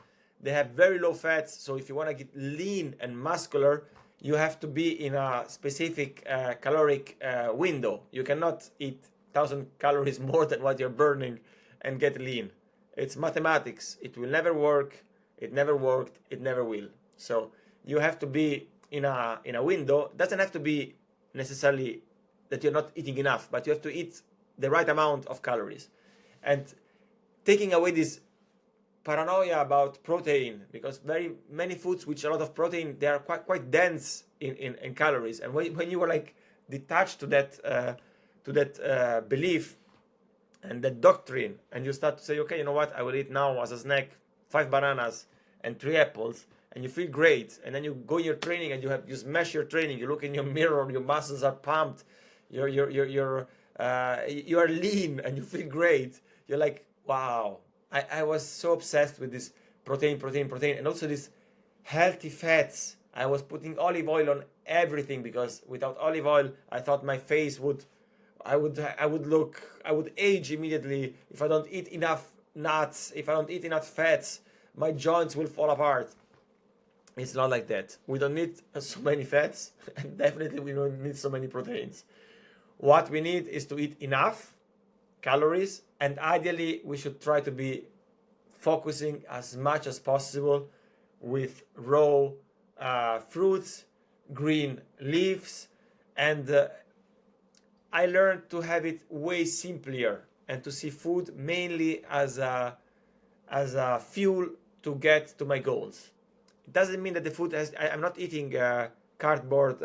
They have very low fats, so if you want to get lean and muscular, you have to be in a specific caloric window. You cannot eat 1,000 calories more than what you're burning and get lean. It's mathematics. It will never work. It never worked. It never will. So you have to be in a window. It doesn't have to be necessarily that you're not eating enough, but you have to eat the right amount of calories. And taking away this paranoia about protein, because very many foods which a lot of protein, they are quite dense in calories. And when you are like detached to that belief and that doctrine, and you start to say, okay, you know what, I will eat now as a snack 5 bananas and 3 apples, and you feel great, and then you go in your training and you smash your training, you look in your mirror, your muscles are pumped, you are lean and you feel great. You're like, wow, I was so obsessed with this protein, and also these healthy fats. I was putting olive oil on everything, because without olive oil, I thought my face would age immediately. If I don't eat enough nuts, if I don't eat enough fats, my joints will fall apart. It's not like that. We don't need so many fats, and definitely we don't need so many proteins. What we need is to eat enough calories, and ideally we should try to be focusing as much as possible with raw fruits, green leaves, and I learned to have it way simpler and to see food mainly as a fuel to get to my goals. It doesn't mean that the food I'm not eating cardboard,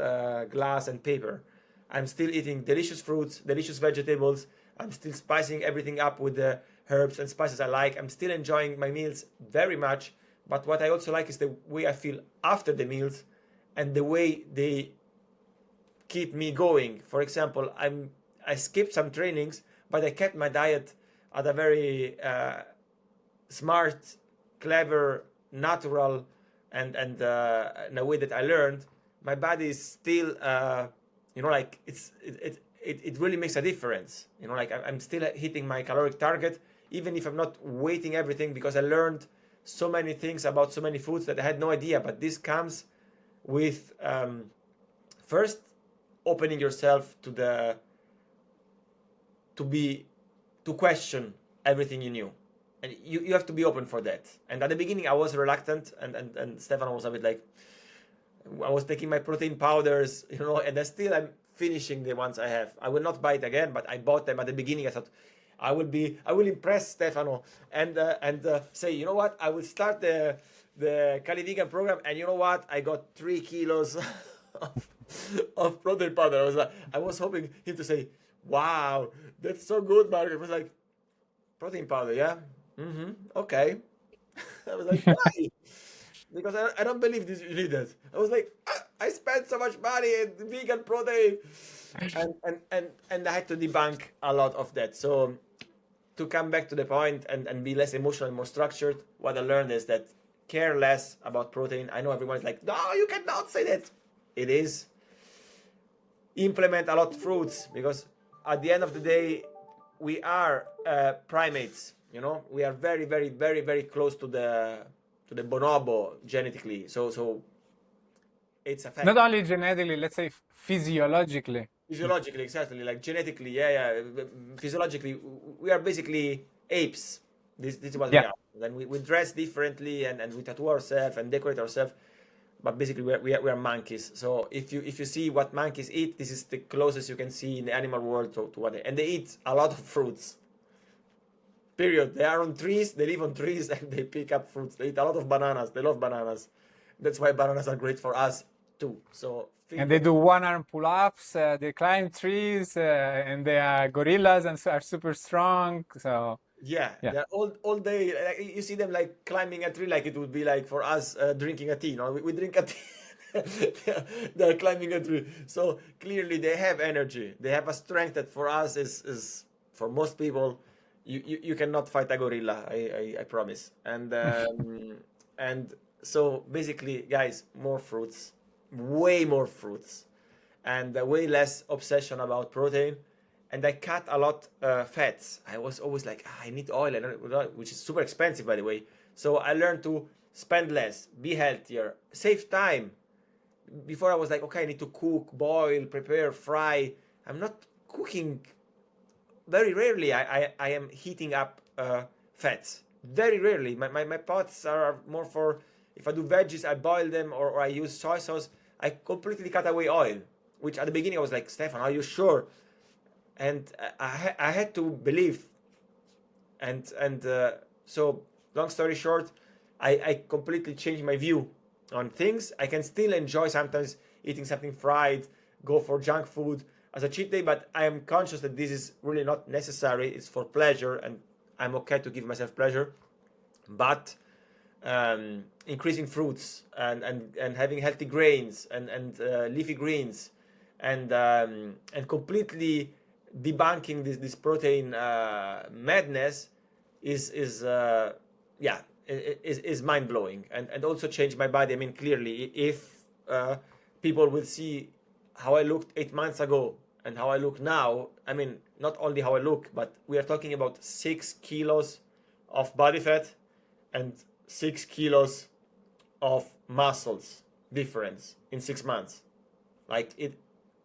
glass, and paper. I'm still eating delicious fruits, delicious vegetables. I'm still spicing everything up with the herbs and spices I like. I'm still enjoying my meals very much. But what I also like is the way I feel after the meals and the way they keep me going. For example, I skipped some trainings, but I kept my diet at a very smart, clever, natural, and in a way that I learned. My body is still, like it really makes a difference. Like I'm still hitting my caloric target, even if I'm not weighting everything, because I learned so many things about so many foods that I had no idea. But this comes with first opening yourself to question everything you knew, and you have to be open for that. And at the beginning I was reluctant, and Stefano was a bit like, I was taking my protein powders, and I'm finishing the ones I have. I will not buy it again, but I bought them at the beginning. I thought I will impress Stefano and say, you know what, I will start the Cali Vegan program, and you know what, I got 3 kilos of protein powder. I was hoping him to say, wow, that's so good, Mark. It was like, protein powder, yeah? Okay. I was like, why? Because I don't believe this, you need that. I was like, I spent so much money in vegan protein. And I had to debunk a lot of that. So to come back to the point and be less emotional and more structured, what I learned is that care less about protein. I know everyone's like, no, you cannot say that. It is. Implement a lot of fruits, because at the end of the day, we are primates. We are very, very, very, very close to the bonobo genetically. So it's a Not fact. only genetically, let's say physiologically. Physiologically, exactly, like genetically, yeah. Physiologically, we are basically apes. This is what we Yeah. are. Then we dress differently and we tattoo ourselves and decorate ourselves, but basically we are monkeys. So if you see what monkeys eat, this is the closest you can see in the animal world to what and they eat a lot of fruits. Period. They are on trees, they live on trees, and they pick up fruits. They eat a lot of bananas. They love bananas. That's why bananas are great for us too. So And think they of do one-arm pull-ups. They climb trees, and they are gorillas and are super strong. So yeah, yeah, they're all day. Like, you see them like climbing a tree, like it would be like for us drinking a tea. You know, we drink a tea. They're climbing a tree. So clearly they have energy. They have a strength that for us is for most people, you cannot fight a gorilla. I promise. And so basically, guys, more fruits, way more fruits, and way less obsession about protein. And I cut a lot fats. I was always like, "Ah, I need oil, which is super expensive, by the way. So I learned to spend less, be healthier, save time. Before I was like, okay, I need to cook, boil, prepare, fry. I'm not cooking. Very rarely I am heating up fats. Very rarely. My pots are more for if I do veggies, I boil them or I use soy sauce. I completely cut away oil, which at the beginning I was like, Stefan, are you sure? And I had to believe. And so, long story short, I completely changed my view on things. I can still enjoy sometimes eating something fried, go for junk food as a cheat day, but I am conscious that this is really not necessary. It's for pleasure, and I'm okay to give myself pleasure. But increasing fruits and having healthy grains and leafy greens and completely debunking this protein madness is yeah is mind blowing and also changed my body. I mean, clearly, if people will see how I looked 8 months ago and how I look now, I mean, not only how I look, but we are talking about 6 kilos of body fat and 6 kilos of muscles difference in 6 months. Like it,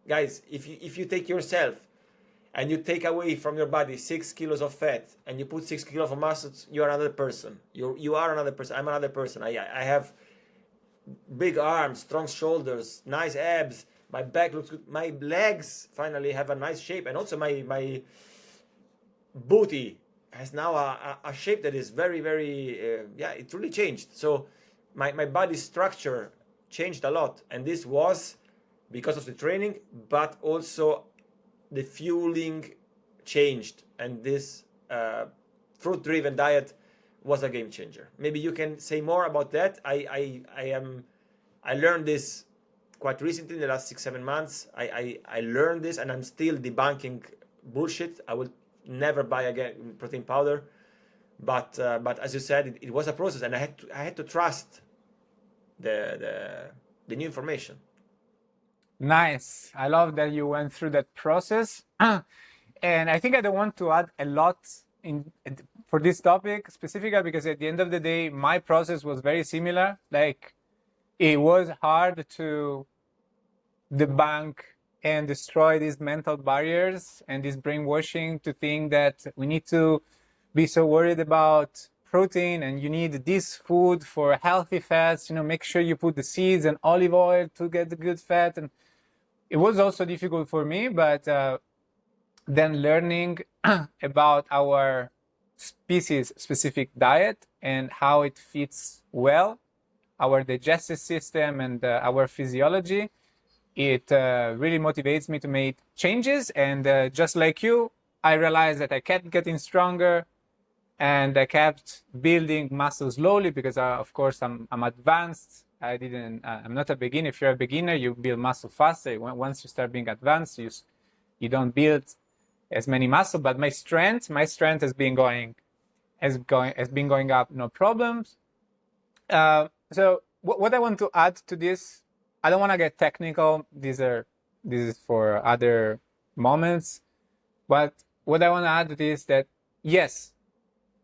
guys. If you take yourself and you take away from your body 6 kilos of fat and you put 6 kilos of muscles, you are another person. You are another person. I'm another person. I have big arms, strong shoulders, nice abs. My back looks good. My legs finally have a nice shape, and also my booty has now a shape that is very yeah, it really changed. So my body structure changed a lot, and this was because of the training, but also the fueling changed, and this fruit driven diet was a game changer. Maybe you can say more about that. I learned this quite recently in the last 6 7 months. I learned this, and I'm still debunking bullshit. I will never buy again protein powder, but as you said, it was a process, and I had to trust the new information. nice. I love that you went through that process. And I think I don't want to add a lot in for this topic specifically because at the end of the day, my process was very similar. Like it was hard to debunk and destroy these mental barriers and this brainwashing to think that we need to be so worried about protein and you need this food for healthy fats. Make sure you put the seeds and olive oil to get the good fat. And it was also difficult for me, but then learning about our species specific diet and how it fits well our digestive system and our physiology, it really motivates me to make changes. And just like you, I realized that I kept getting stronger and I kept building muscle slowly because, of course, I'm advanced. I'm not a beginner. If you're a beginner, you build muscle faster. Once you start being advanced, you don't build as many muscle. But my strength has been going up, no problems. So what I want to add to this, I don't want to get technical. This is for other moments. But what I want to add is that yes,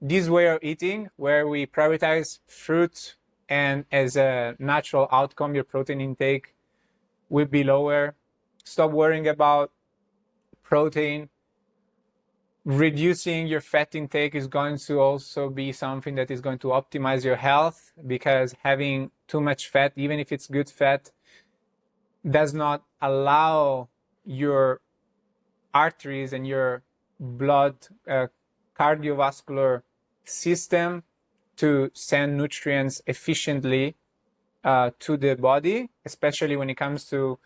this way of eating, where we prioritize fruit and as a natural outcome, your protein intake will be lower. Stop worrying about protein. Reducing your fat intake is going to also be something that is going to optimize your health, because having too much fat, even if it's good fat, does not allow your arteries and your blood cardiovascular system to send nutrients efficiently to the body, especially when it comes to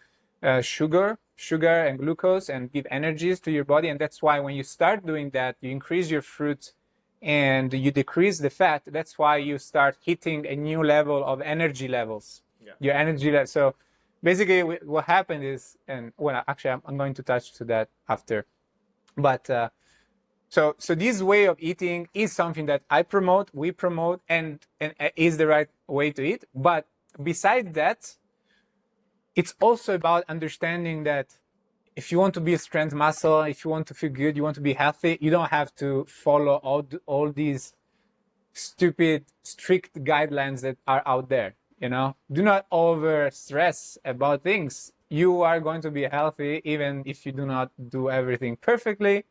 sugar and glucose, and give energies to your body. And that's why when you start doing that, you increase your fruit and you decrease the fat. That's why you start hitting a new level of energy levels. Yeah. Your energy level. So basically what happened is, and well, actually I'm going to touch to that after, but so this way of eating is something that I promote, we promote, and is the right way to eat. But besides that, it's also about understanding that if you want to be a strength muscle, if you want to feel good, you want to be healthy, you don't have to follow all these stupid, strict guidelines that are out there. You know, do not over stress about things. You are going to be healthy even if you do not do everything perfectly.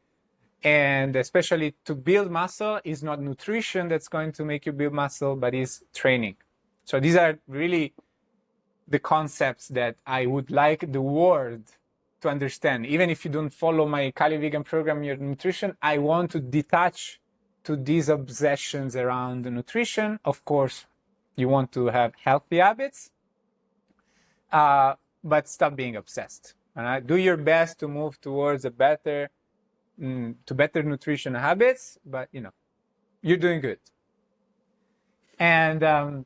And especially to build muscle is not nutrition that's going to make you build muscle, but is training. So these are really the concepts that I would like the world to understand. Even if you don't follow my Kali Vegan program, your nutrition, I want to detach to these obsessions around the nutrition. Of course, you want to have healthy habits, but stop being obsessed. Do your best to move towards a better nutrition habits, but you're doing good. And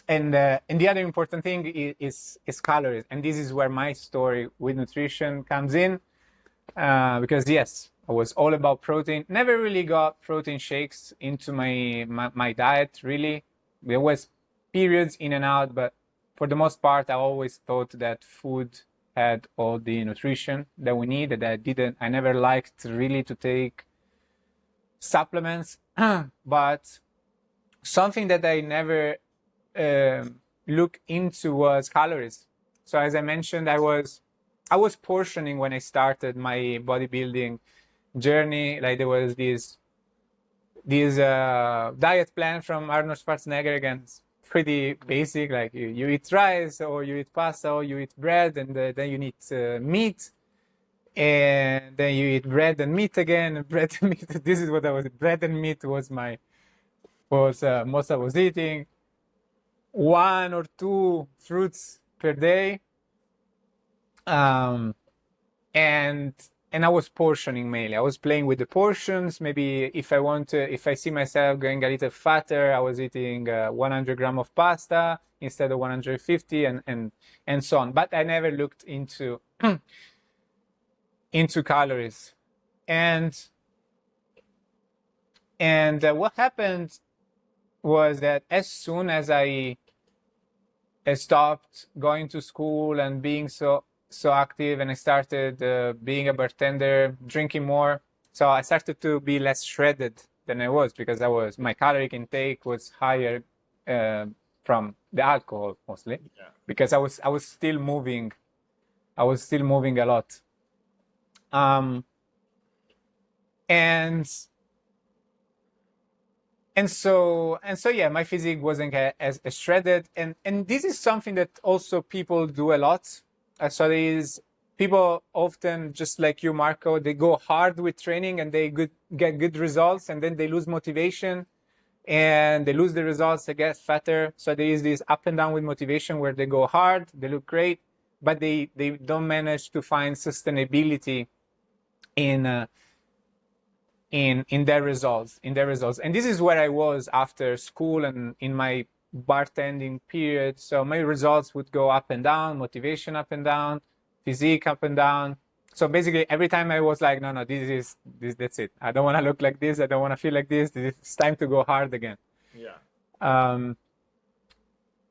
the other important thing is calories, and this is where my story with nutrition comes in, because yes, I was all about protein. Never really got protein shakes into my diet. Really, there was periods in and out, but for the most part, I always thought that food had all the nutrition that we need. That I never liked really to take supplements, but something that I never look into was calories. So as I mentioned, I was portioning when I started my bodybuilding journey. Like there was this diet plan from Arnold Schwarzenegger. Again, it's pretty basic. Like you eat rice, or you eat pasta, or you eat bread, and then you eat meat, and then you eat bread and meat again, and bread and meat. This is what I was. Bread and meat was most I was eating. 1 or 2 fruits per day, and I was portioning mainly. I was playing with the portions. Maybe if I see myself going a little fatter, I was eating 100 grams of pasta instead of 150, and so on. But I never looked into calories. And what happened was that as soon as I stopped going to school and being so active, and I started being a bartender, drinking more, so I started to be less shredded than I was, because my caloric intake was higher from the alcohol mostly. Yeah. Because I was still moving a lot, and so yeah, my physique wasn't as shredded, and this is something that also people do a lot. So there is people often, just like you, Marco, they go hard with training and they get good results, and then they lose motivation and they lose the results, they get fatter. So there is this up and down with motivation, where they go hard, they look great, but they don't manage to find sustainability in their results. And this is where I was after school and in my bartending period. So my results would go up and down, motivation up and down, physique up and down. So basically every time I was like, no, that's it. I don't want to look like this. I don't want to feel like this. It's time to go hard again. Yeah.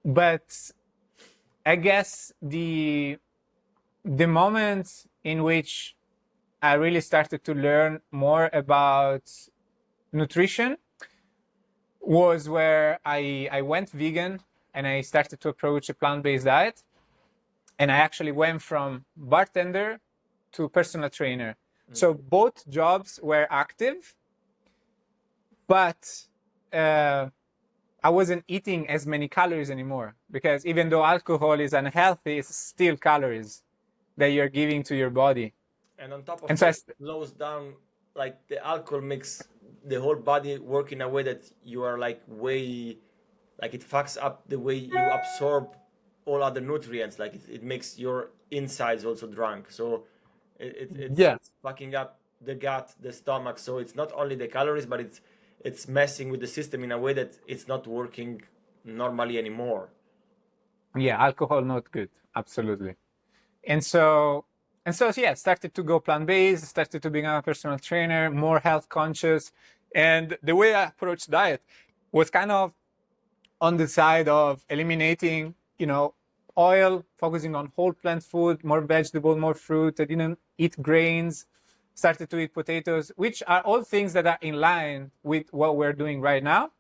But I guess the moment in which I really started to learn more about nutrition was where I went vegan and I started to approach a plant-based diet. and I actually went from bartender to personal trainer. So both jobs were active, but I wasn't eating as many calories anymore, because even though alcohol is unhealthy, it's still calories that you're giving to your body. And on top of And so that, it slows down, like the alcohol makes the whole body work in a way that you are like way, like it fucks up the way you absorb all other nutrients. Like it makes your insides also drunk. So yeah, it's fucking up the gut, the stomach. So it's not only the calories, but it's messing with the system in a way that it's not working normally anymore. yeah, alcohol not good, absolutely. And so yeah, started to go plant-based, started to become a personal trainer, more health conscious. And the way I approached diet was kind of on the side of eliminating, oil, focusing on whole plant food, more vegetable, more fruit. I didn't eat grains, started to eat potatoes, which are all things that are in line with what we're doing right now.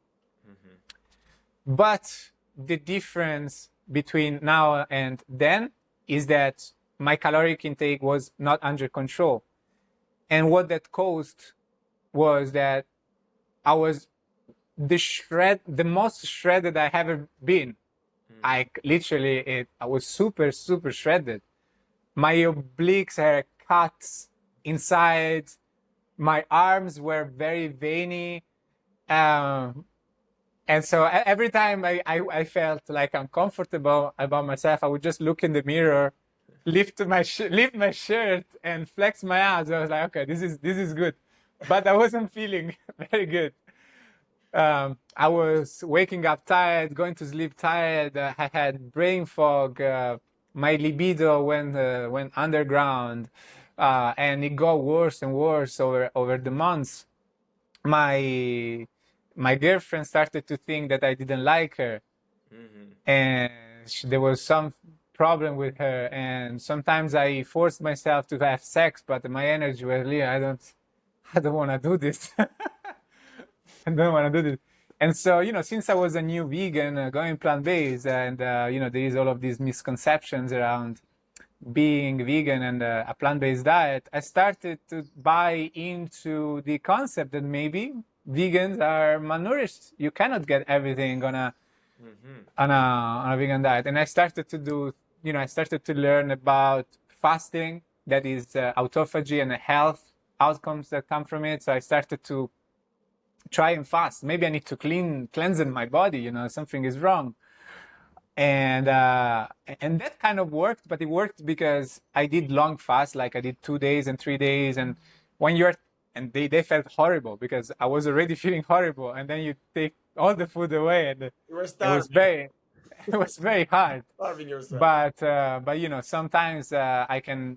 But the difference between now and then is that my caloric intake was not under control. And what that caused was that I was the most shredded I have ever been. I was super, super shredded. My obliques had cuts inside. My arms were very veiny. And so every time I felt like uncomfortable about myself, I would just look in the mirror, lift my shirt, and flex my abs. I was like, okay, this is good, but I wasn't feeling very good. I was waking up tired, going to sleep tired. I had brain fog. My libido went underground, and it got worse and worse over the months. My girlfriend started to think that I didn't like her, and there was some problem with her. And sometimes I forced myself to have sex, but my energy was really, I don't want to do this. I don't want to do this. And so, since I was a new vegan, going plant-based, and, there is all of these misconceptions around being vegan and a plant-based diet, I started to buy into the concept that maybe vegans are malnourished. You cannot get everything on a vegan diet. And I started to learn about fasting, that is autophagy, and the health outcomes that come from it. So I started to try and fast. Maybe I need to cleanse my body. Something is wrong. And that kind of worked, but it worked because I did long fast, like I did 2 days and 3 days. And they felt horrible because I was already feeling horrible. And then you take all the food away, and You were it was very hard. starving yourself. But sometimes I can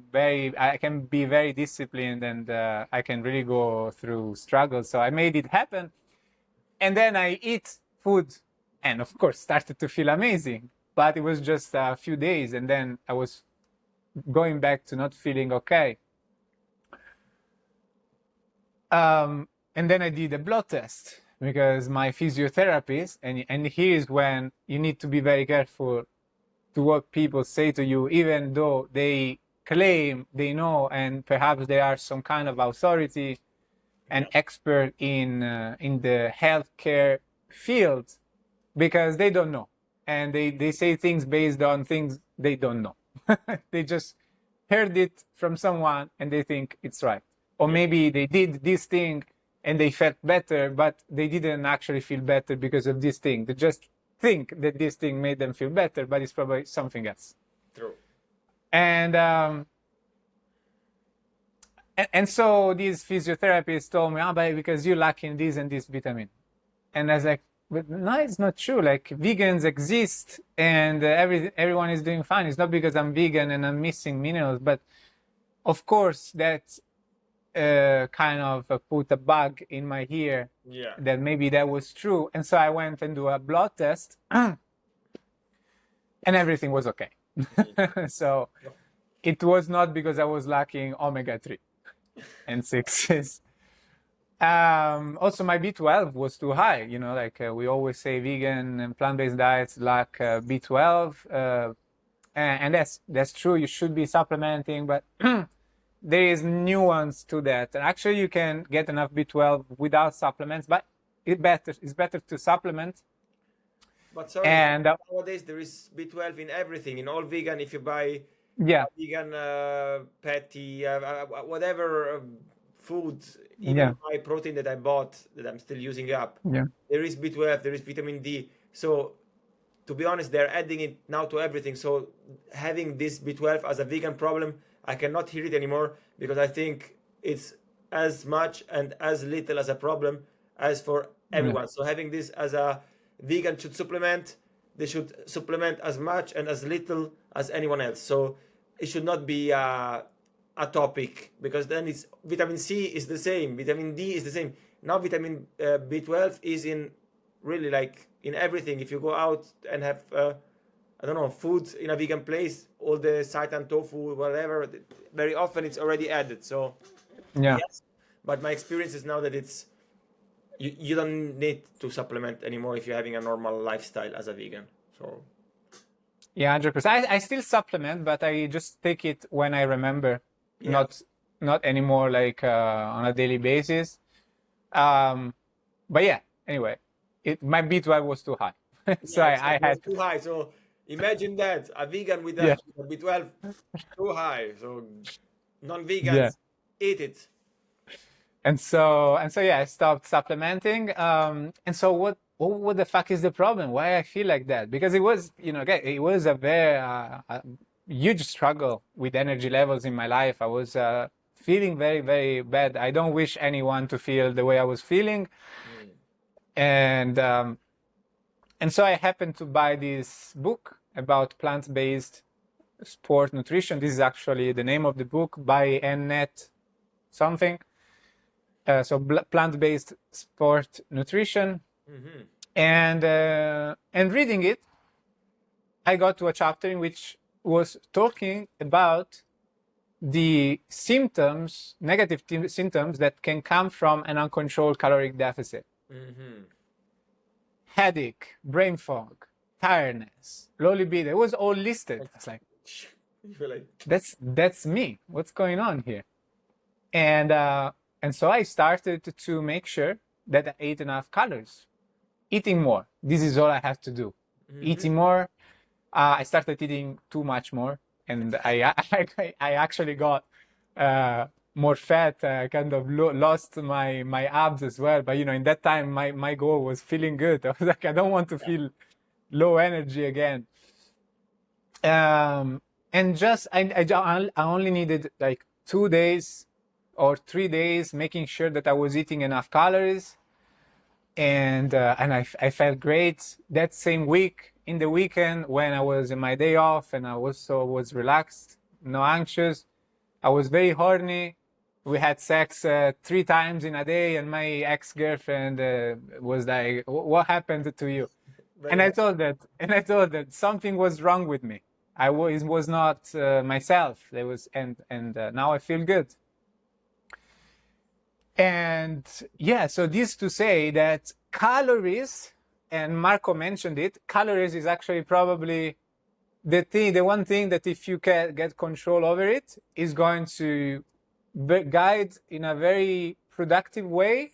be very disciplined, and I can really go through struggles. So I made it happen, and then I eat food, and of course started to feel amazing. But it was just a few days, and then I was going back to not feeling okay. And then I did a blood test, because my physiotherapist, and here is when you need to be very careful to what people say to you, even though they claim they know, and perhaps they are some kind of authority and expert in the healthcare field, because they don't know, and they say things based on things they don't know. They just heard it from someone and they think it's right, or maybe they did this thing and they felt better, but they didn't actually feel better because of this thing. They just think that this thing made them feel better, but it's probably something else. True. And so this physiotherapist told me, but because you lack in this and this vitamin. And I was like, but no, it's not true. Like, vegans exist, and everyone is doing fine. It's not because I'm vegan and I'm missing minerals, but of course that kind of put a bug in my ear that maybe that was true. And so I went and do a blood test, and everything was okay. So it was not because I was lacking omega-3 and 6s. Also, my B12 was too high. We always say vegan and plant-based diets lack B12. and that's true. You should be supplementing, but there is nuance to that. And actually, you can get enough B12 without supplements, but it's better to supplement. But sorry, And nowadays there is B12 in everything, in all vegan. If you buy yeah, a vegan patty, whatever food, even yeah, my protein that I bought that I'm still using up, yeah, there is B12, there is vitamin D. So to be honest, they're adding it now to everything. So having this B12 as a vegan problem, I cannot hear it anymore because I think it's as much and as little as a problem as for yeah, everyone. So having this as a vegan should supplement, they should supplement as much and as little as anyone else. So it should not be a topic because then it's vitamin C is the same, vitamin D is the same. Now vitamin B12 is in really like in everything. If you go out and have I don't know, food in a vegan place, all the seitan tofu, whatever, very often it's already added. So yeah. yes, but my experience is now that it's you don't need to supplement anymore if you're having a normal lifestyle as a vegan. So Yeah, 100%. I still supplement, but I just take it when I remember, yeah, not anymore like on a daily basis. But yeah, anyway, my B12 was too high, so yeah, I exactly. had It's too high. So imagine that a vegan with yeah, a B12 too high. So yeah. non-vegans eat it. And so yeah, I stopped supplementing. And so what the fuck is the problem? Why I feel like that? Because it was, again, it was a very huge struggle with energy levels in my life. I was feeling very, very bad. I don't wish anyone to feel the way I was feeling. And so I happened to buy this book about plant-based sport nutrition. This is actually the name of the book by Annette something. So plant-based sport nutrition, and reading it, I got to a chapter in which was talking about the symptoms, negative symptoms that can come from an uncontrolled caloric deficit. Headache, brain fog, tiredness, low libido. It was all listed. I was like, You feel like that's me. What's going on here? And so I started to make sure that I ate enough calories, eating more. This is all I have to do. Eating more. I started eating too much more, and I actually got more fat. Kind of lost my abs as well. But in that time, my goal was feeling good. I was like, I don't want to feel low energy again. And just I only needed like 2 days or 3 days making sure that I was eating enough calories, and I felt great. That same week, in the weekend when I was in my day off and I also was relaxed, no anxious, I was very horny. We had sex 3 times in a day, and my ex-girlfriend was like, "What happened to you?" And I told that something was wrong with me. I was not myself. There was, and now I feel good. And yeah, so this to say that calories, and Marco mentioned it, calories is actually probably the one thing that if you can get control over it is going to guide in a very productive way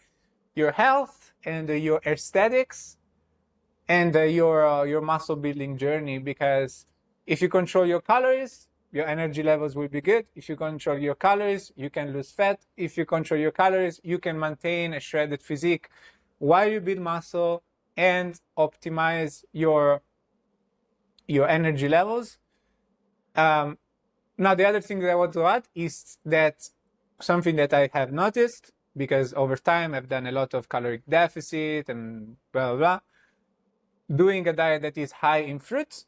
your health and your aesthetics and your muscle building journey. Because if you control your calories, your energy levels will be good. If you control your calories, you can lose fat. If you control your calories, you can maintain a shredded physique while you build muscle and optimize your energy levels. Now, the other thing that I want to add is that something that I have noticed, because over time I've done a lot of caloric deficit and blah, blah, blah. Doing a diet that is high in fruits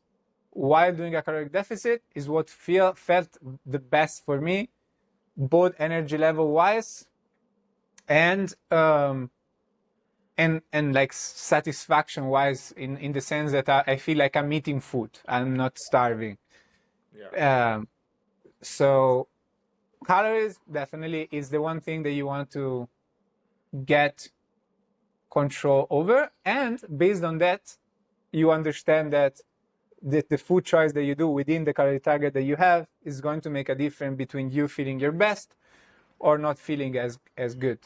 while doing a caloric deficit is what felt the best for me, both energy level wise and like satisfaction wise, in the sense that I feel like I'm eating food, I'm not starving. So calories definitely is the one thing that you want to get control over, and based on that you understand that the food choice that you do within the calorie target that you have is going to make a difference between you feeling your best or not feeling as good.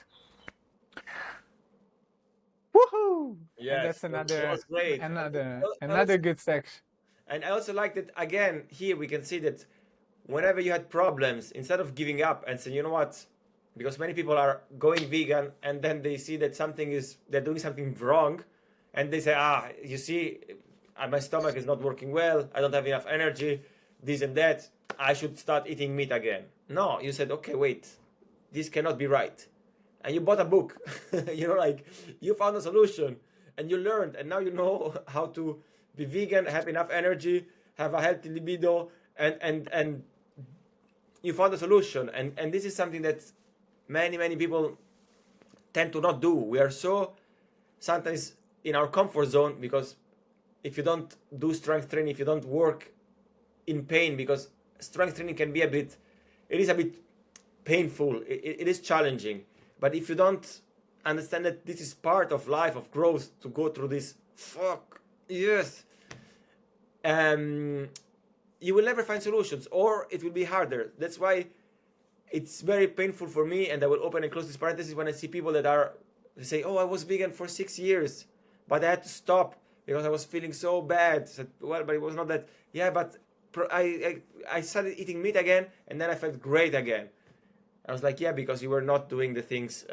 Woohoo! And Yes, that's that was great. another good section. And I also like that, again, here we can see that whenever you had problems, instead of giving up and saying, you know what, because many people are going vegan and then they see that they're doing something wrong, and they say, you see, my stomach is not working well, I don't have enough energy, this and that, I should start eating meat again. No, you said, okay, wait, this cannot be right. And you bought a book, like you found a solution and you learned, and now you know how to be vegan, have enough energy, have a healthy libido, and you found a solution. And this is something that many people tend to not do. We are so sometimes in our comfort zone, because if you don't do strength training, if you don't work in pain, because strength training can be it is a bit painful, it is challenging. But if you don't understand that this is part of life, of growth, to go through this, you will never find solutions, or it will be harder. That's why it's very painful for me, and I will open and close this parenthesis, when I see people that they say, oh, I was vegan for 6 years, but I had to stop because I was feeling so bad. Said, well, but it was not that. Yeah, but I started eating meat again, and then I felt great again. I was like, yeah, because you were not doing the things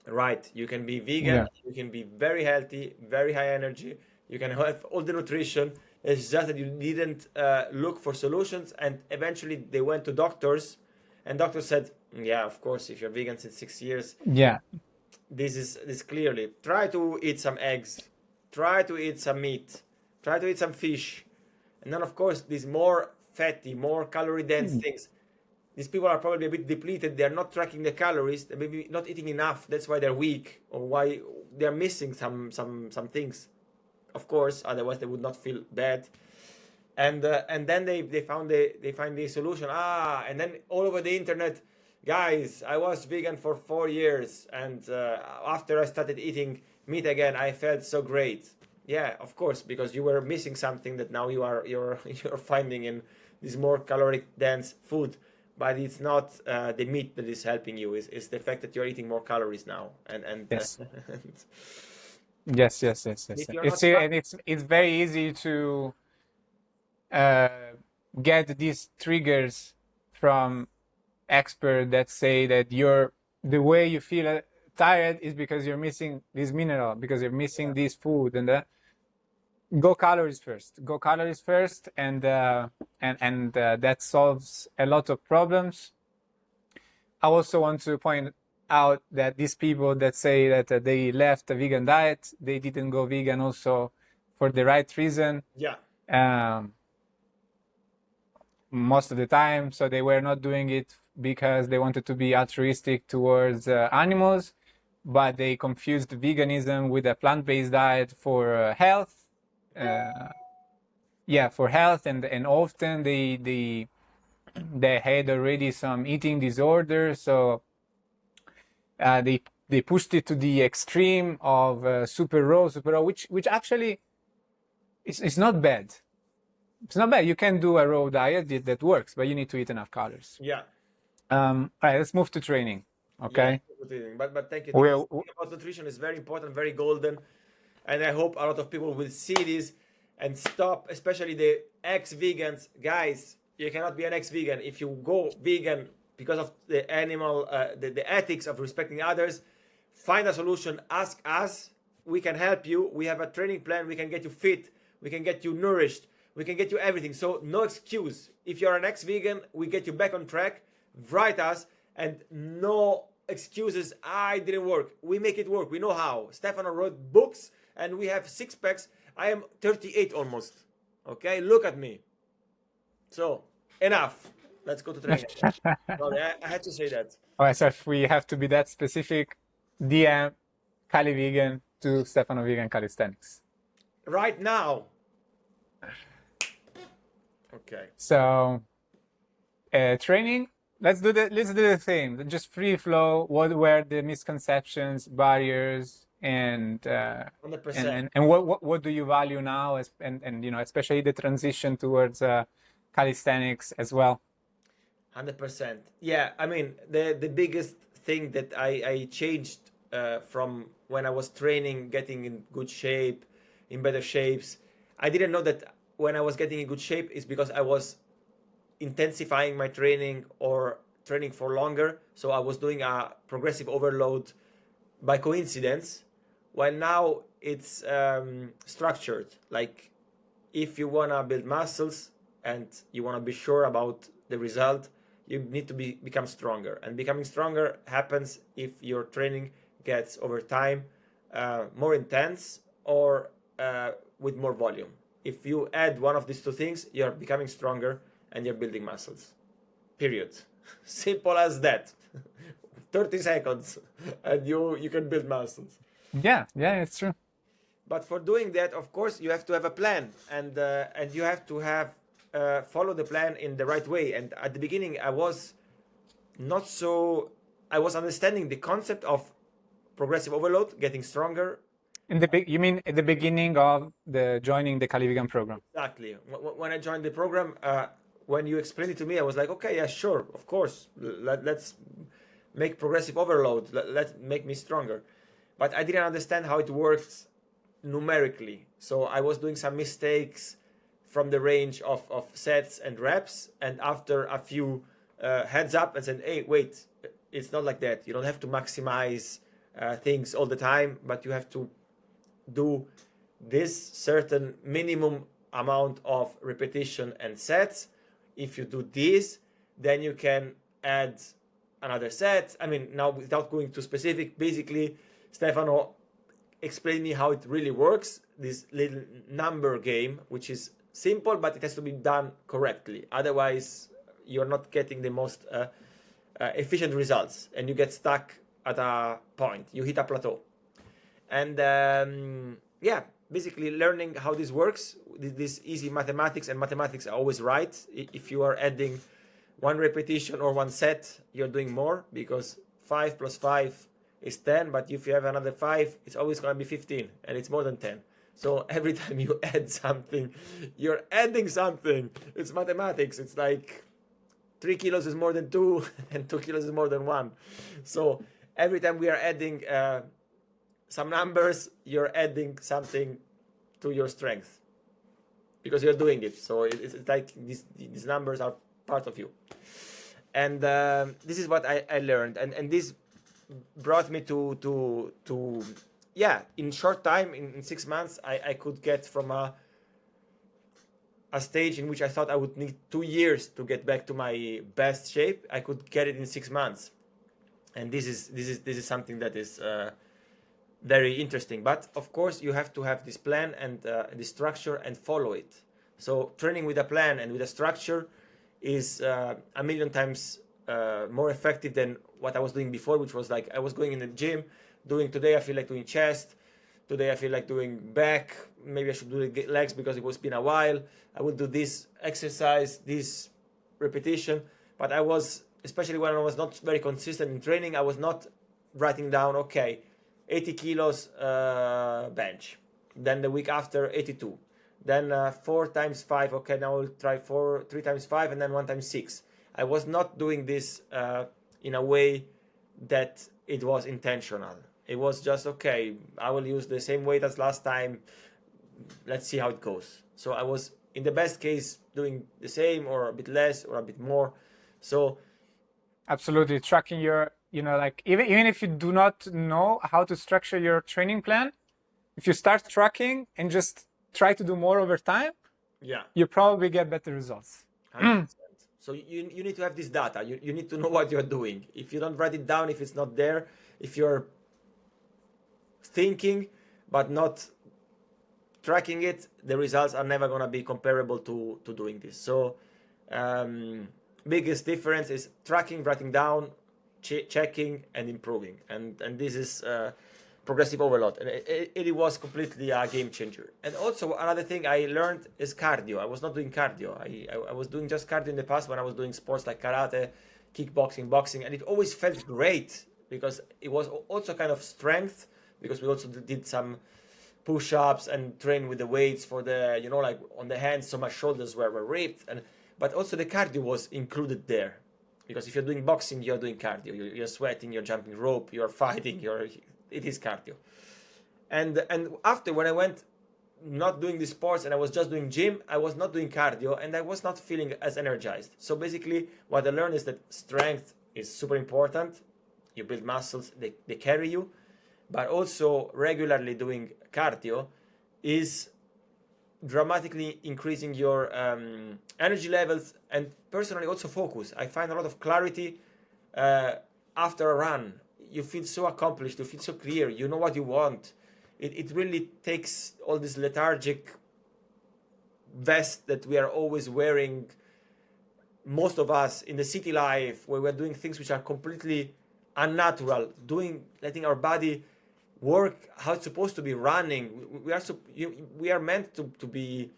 right. You can be vegan, you can be very healthy, very high energy, you can have all the nutrition. It's just that you didn't look for solutions, and eventually they went to doctors, and doctors said, yeah, of course, if you're vegan since 6 years, this clearly. Try to eat some eggs, try to eat some meat, try to eat some fish, and then of course these more fatty, more calorie dense things. These people are probably a bit depleted. They're not tracking the calories. They're maybe not eating enough. That's why they're weak, or why they're missing some things. Of course, otherwise they would not feel bad. And then they find the solution. And then all over the internet, guys, I was vegan for 4 years, and after I started eating meat again, I felt so great. Yeah, of course, because you were missing something that now you're finding in this more caloric dense food. But it's not the meat that is helping you. It's the fact that you're eating more calories now. And yes. Yes. It's very easy to get these triggers from experts that say that the way you feel tired is because you're missing this mineral, because you're missing this food, and go calories first, and that solves a lot of problems. I also want to point out that these people that say that they left a vegan diet, they didn't go vegan also for the right reason. Most of the time, so they were not doing it because they wanted to be altruistic towards animals, but they confused veganism with a plant-based diet for health. For health, and often they had already some eating disorders, so they pushed it to the extreme of super raw, which actually it's not bad. It's not bad. You can do a raw diet that works, but you need to eat enough calories. All right, let's move to training. Okay. But thank you. About nutrition is very important, very golden, and I hope a lot of people will see this and stop, especially the ex-vegans. Guys, you cannot be an ex-vegan. If you go vegan because of the animal, the ethics of respecting others, find a solution. Ask us. We can help you. We have a training plan. We can get you fit. We can get you nourished. We can get you everything. So no excuse. If you're an ex-vegan, we get you back on track. Write us, and no excuses. It didn't work. We make it work. We know how. Stefano wrote books, and we have 6 packs. I am 38 almost. Okay, look at me. So enough. Let's go to training. Sorry, I had to say that. All right, so if we have to be that specific, DM Cali Vegan to Stefano Vegan Calisthenics. Right now. Okay. So, training. Let's do the thing. Just free flow. What were the misconceptions, barriers, and 100%. and what do you value now, and you know, especially the transition towards calisthenics as well? 100%. Yeah, I mean, the biggest thing that I changed from when I was training, getting in good shape, in better shapes, I didn't know that when I was getting in good shape is because I was intensifying my training or training for longer. So I was doing a progressive overload by coincidence, while now it's structured. Like if you want to build muscles and you want to be sure about the result, you need to become stronger. And becoming stronger happens if your training gets over time more intense or with more volume. If you add one of these two things, you're becoming stronger and you're building muscles. Period. Simple as that. 30 seconds and you can build muscles. Yeah, it's true. But for doing that, of course, you have to have a plan, and you have to have follow the plan in the right way. And at the beginning, I was not so. I was understanding the concept of progressive overload, getting stronger. You mean at the beginning of the joining the Cali Vegan program? Exactly. When I joined the program, when you explained it to me, I was like, okay, yeah, sure, of course. Let's make progressive overload. Let's make me stronger. But I didn't understand how it works numerically. So I was doing some mistakes from the range of sets and reps. And after a few heads up and said, hey, wait, it's not like that. You don't have to maximize things all the time, but you have to do this certain minimum amount of repetition and sets. If you do this, then you can add another set. I mean, now without going too specific, basically, Stefano explained me how it really works, this little number game, which is simple, but it has to be done correctly. Otherwise, you're not getting the most efficient results, and you get stuck at a point. You hit a plateau. And yeah, basically learning how this works, this easy mathematics, and mathematics are always right. If you are adding one repetition or one set, you're doing more, because 5 plus 5 is 10, but if you have another 5, it's always going to be 15, and it's more than 10. So every time you add something, you're adding something. It's mathematics. It's like 3 kilos is more than 2, and 2 kilos is more than 1. So every time we are adding some numbers, you're adding something to your strength, because you're doing it. So it's like these numbers are part of you. And this is what I learned. And this brought me to yeah, in short time, in 6 months, I could get from a stage in which I thought I would need 2 years to get back to my best shape. I could get it in 6 months. And this is something that is very interesting. But of course, you have to have this plan and this structure and follow it. So training with a plan and with a structure is a million times more effective than what I was doing before, which was like I was going in the gym, doing today I feel like doing chest, today I feel like doing back, maybe I should do the legs because it was been a while. I will do this exercise, this repetition, but I was, especially when I was not very consistent in training, I was not writing down, okay, 80 kilos bench, then the week after 82, then 4 times 5, okay, now I'll try 3 times 5, and then 1 times 6. I was not doing this in a way that it was intentional. It was just, okay, I will use the same weight as last time, let's see how it goes. So I was, in the best case, doing the same or a bit less or a bit more. So absolutely, tracking your, you know, like even if you do not know how to structure your training plan, if you start tracking and just try to do more over time, yeah, you probably get better results. 100%. So you need to have this data. You need to know what you're doing. If you don't write it down, if it's not there, if you're thinking but not tracking it, the results are never going to be comparable to doing this. So biggest difference is tracking, writing down, checking, and improving. And this is progressive overload. And it was completely a game changer. And also another thing I learned is cardio. I was not doing cardio. I was doing just cardio in the past when I was doing sports like karate, kickboxing, boxing, and it always felt great because it was also kind of strength, because we also did some push-ups and train with the weights for the, like on the hands, so my shoulders were ripped, but also the cardio was included there, because if you're doing boxing, you're doing cardio. You're sweating, you're jumping rope, you're fighting, it is cardio. And after, when I went not doing the sports and I was just doing gym, I was not doing cardio and I was not feeling as energized. So basically what I learned is that strength is super important. You build muscles, they carry you, but also regularly doing cardio is dramatically increasing your energy levels and personally also focus. I find a lot of clarity after a run. You feel so accomplished, you feel so clear, you know what you want. It really takes all this lethargic vest that we are always wearing, most of us in the city life, where we're doing things which are completely unnatural, letting our body work how it's supposed to be running. We are meant to be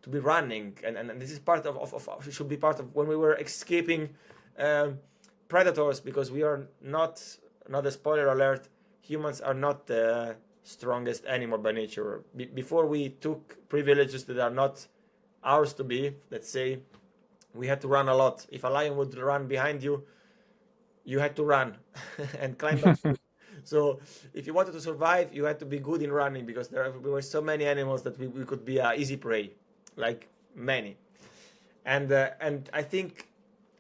running, and this is part of should be part of when we were escaping predators, because we are not a spoiler alert, humans are not the strongest animal by nature. Before we took privileges that are not ours to be, let's say, we had to run a lot. If a lion would run behind you, you had to run and climb up. So if you wanted to survive, you had to be good in running, because there were so many animals that we could be easy prey, like many. And I think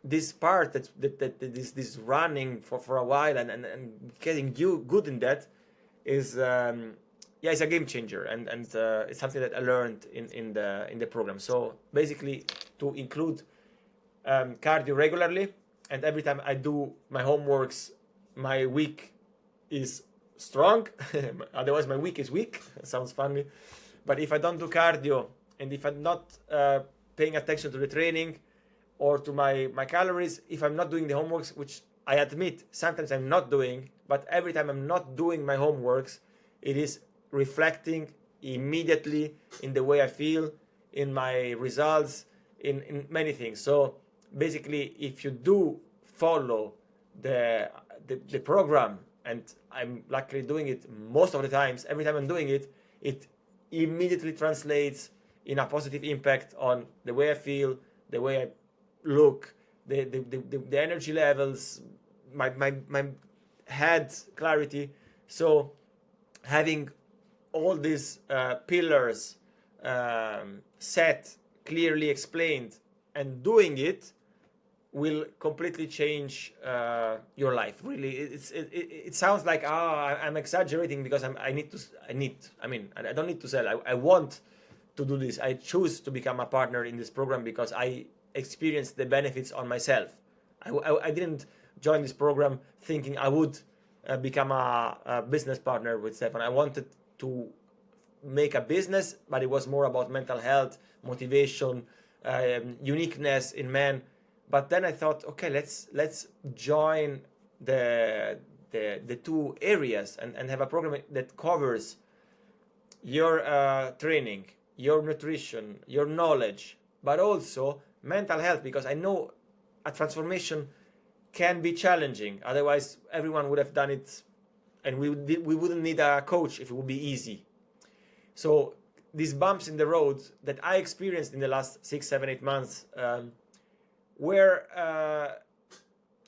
this part that this running for a while and getting you good in that is it's a game changer, and it's something that I learned in the program. So basically, to include cardio regularly, and every time I do my homeworks, my week is strong. Otherwise my week is weak. Sounds funny, but if I don't do cardio and if I'm not paying attention to the training or to my calories, if I'm not doing the homeworks, which I admit sometimes I'm not doing, but every time I'm not doing my homeworks, it is reflecting immediately in the way I feel, in my results, in many things. So basically, if you do follow the program, and I'm luckily doing it most of the times, every time I'm doing it, it immediately translates in a positive impact on the way I feel, the way I look, the energy levels, my head clarity. So having all these pillars set, clearly explained, and doing it will completely change your life. Really, it sounds like I'm exaggerating, because I don't need to sell. I want to do this. I choose to become a partner in this program because I experienced the benefits on myself. I didn't join this program thinking I would become a business partner with Stefan. I wanted to make a business, but it was more about mental health, motivation, uniqueness in men. But then I thought, okay, let's join the two areas and have a program that covers your training, your nutrition, your knowledge, but also mental health, because I know a transformation can be challenging. Otherwise, everyone would have done it, and we wouldn't need a coach if it would be easy. So these bumps in the road that I experienced in the last 6, 7, 8 months were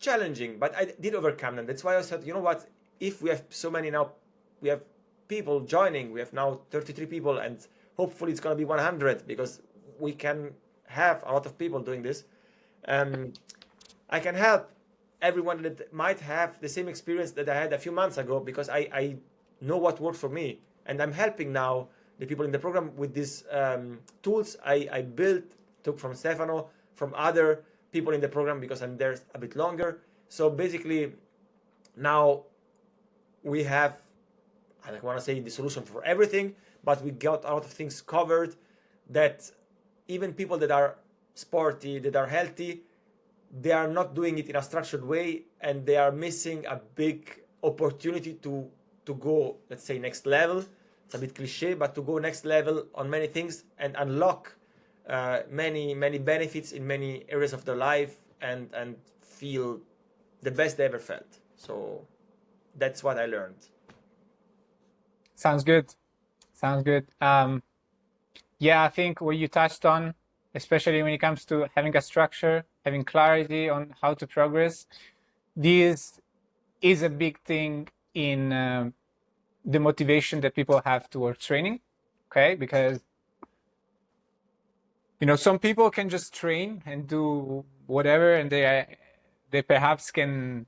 challenging, but I did overcome them. That's why I said, you know what, if we have so many now, we have people joining, we have now 33 people, and hopefully it's going to be 100, because we can have a lot of people doing this. I can help everyone that might have the same experience that I had a few months ago, because I know what worked for me, and I'm helping now the people in the program with these tools I built, took from Stefano, from other people in the program, because I'm there a bit longer. So basically now we have, I don't want to say the solution for everything, but we got a lot of things covered that even people that are sporty, that are healthy, they are not doing it in a structured way, and they are missing a big opportunity to go, let's say, next level. It's a bit cliche, but to go next level on many things and unlock many benefits in many areas of their life, and feel the best they ever felt. So that's what I learned. Sounds good. Sounds good. Yeah, I think what you touched on, especially when it comes to having a structure, having clarity on how to progress, this is a big thing in the motivation that people have towards training. Okay, because some people can just train and do whatever, and they perhaps can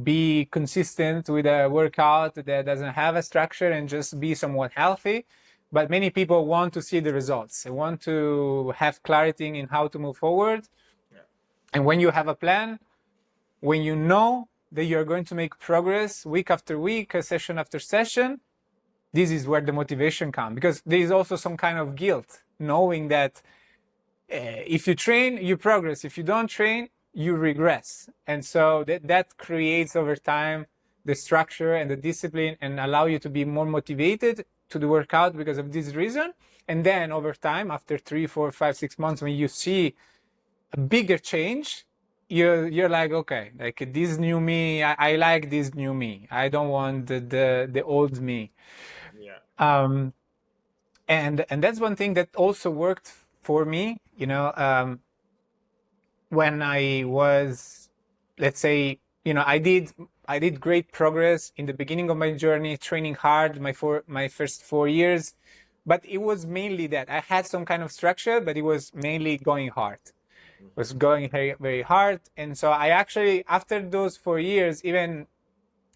be consistent with a workout that doesn't have a structure and just be somewhat healthy. But many people want to see the results. They want to have clarity in how to move forward. Yeah. And when you have a plan, when you know that you're going to make progress week after week, session after session, this is where the motivation comes. Because there is also some kind of guilt, knowing that if you train, you progress. If you don't train, you regress. And so that creates over time the structure and the discipline and allow you to be more motivated to do workout because of this reason. And then over time, after 3, 4, 5, 6 months, when you see a bigger change, you're like, okay, like this new me, I like this new me. I don't want the old me. Yeah. And that's one thing that also worked for me, when I was, let's say, I did great progress in the beginning of my journey, training hard my first 4 years, but it was mainly that I had some kind of structure, but it was mainly going hard. It was going very, very hard. And so I actually, after those 4 years, even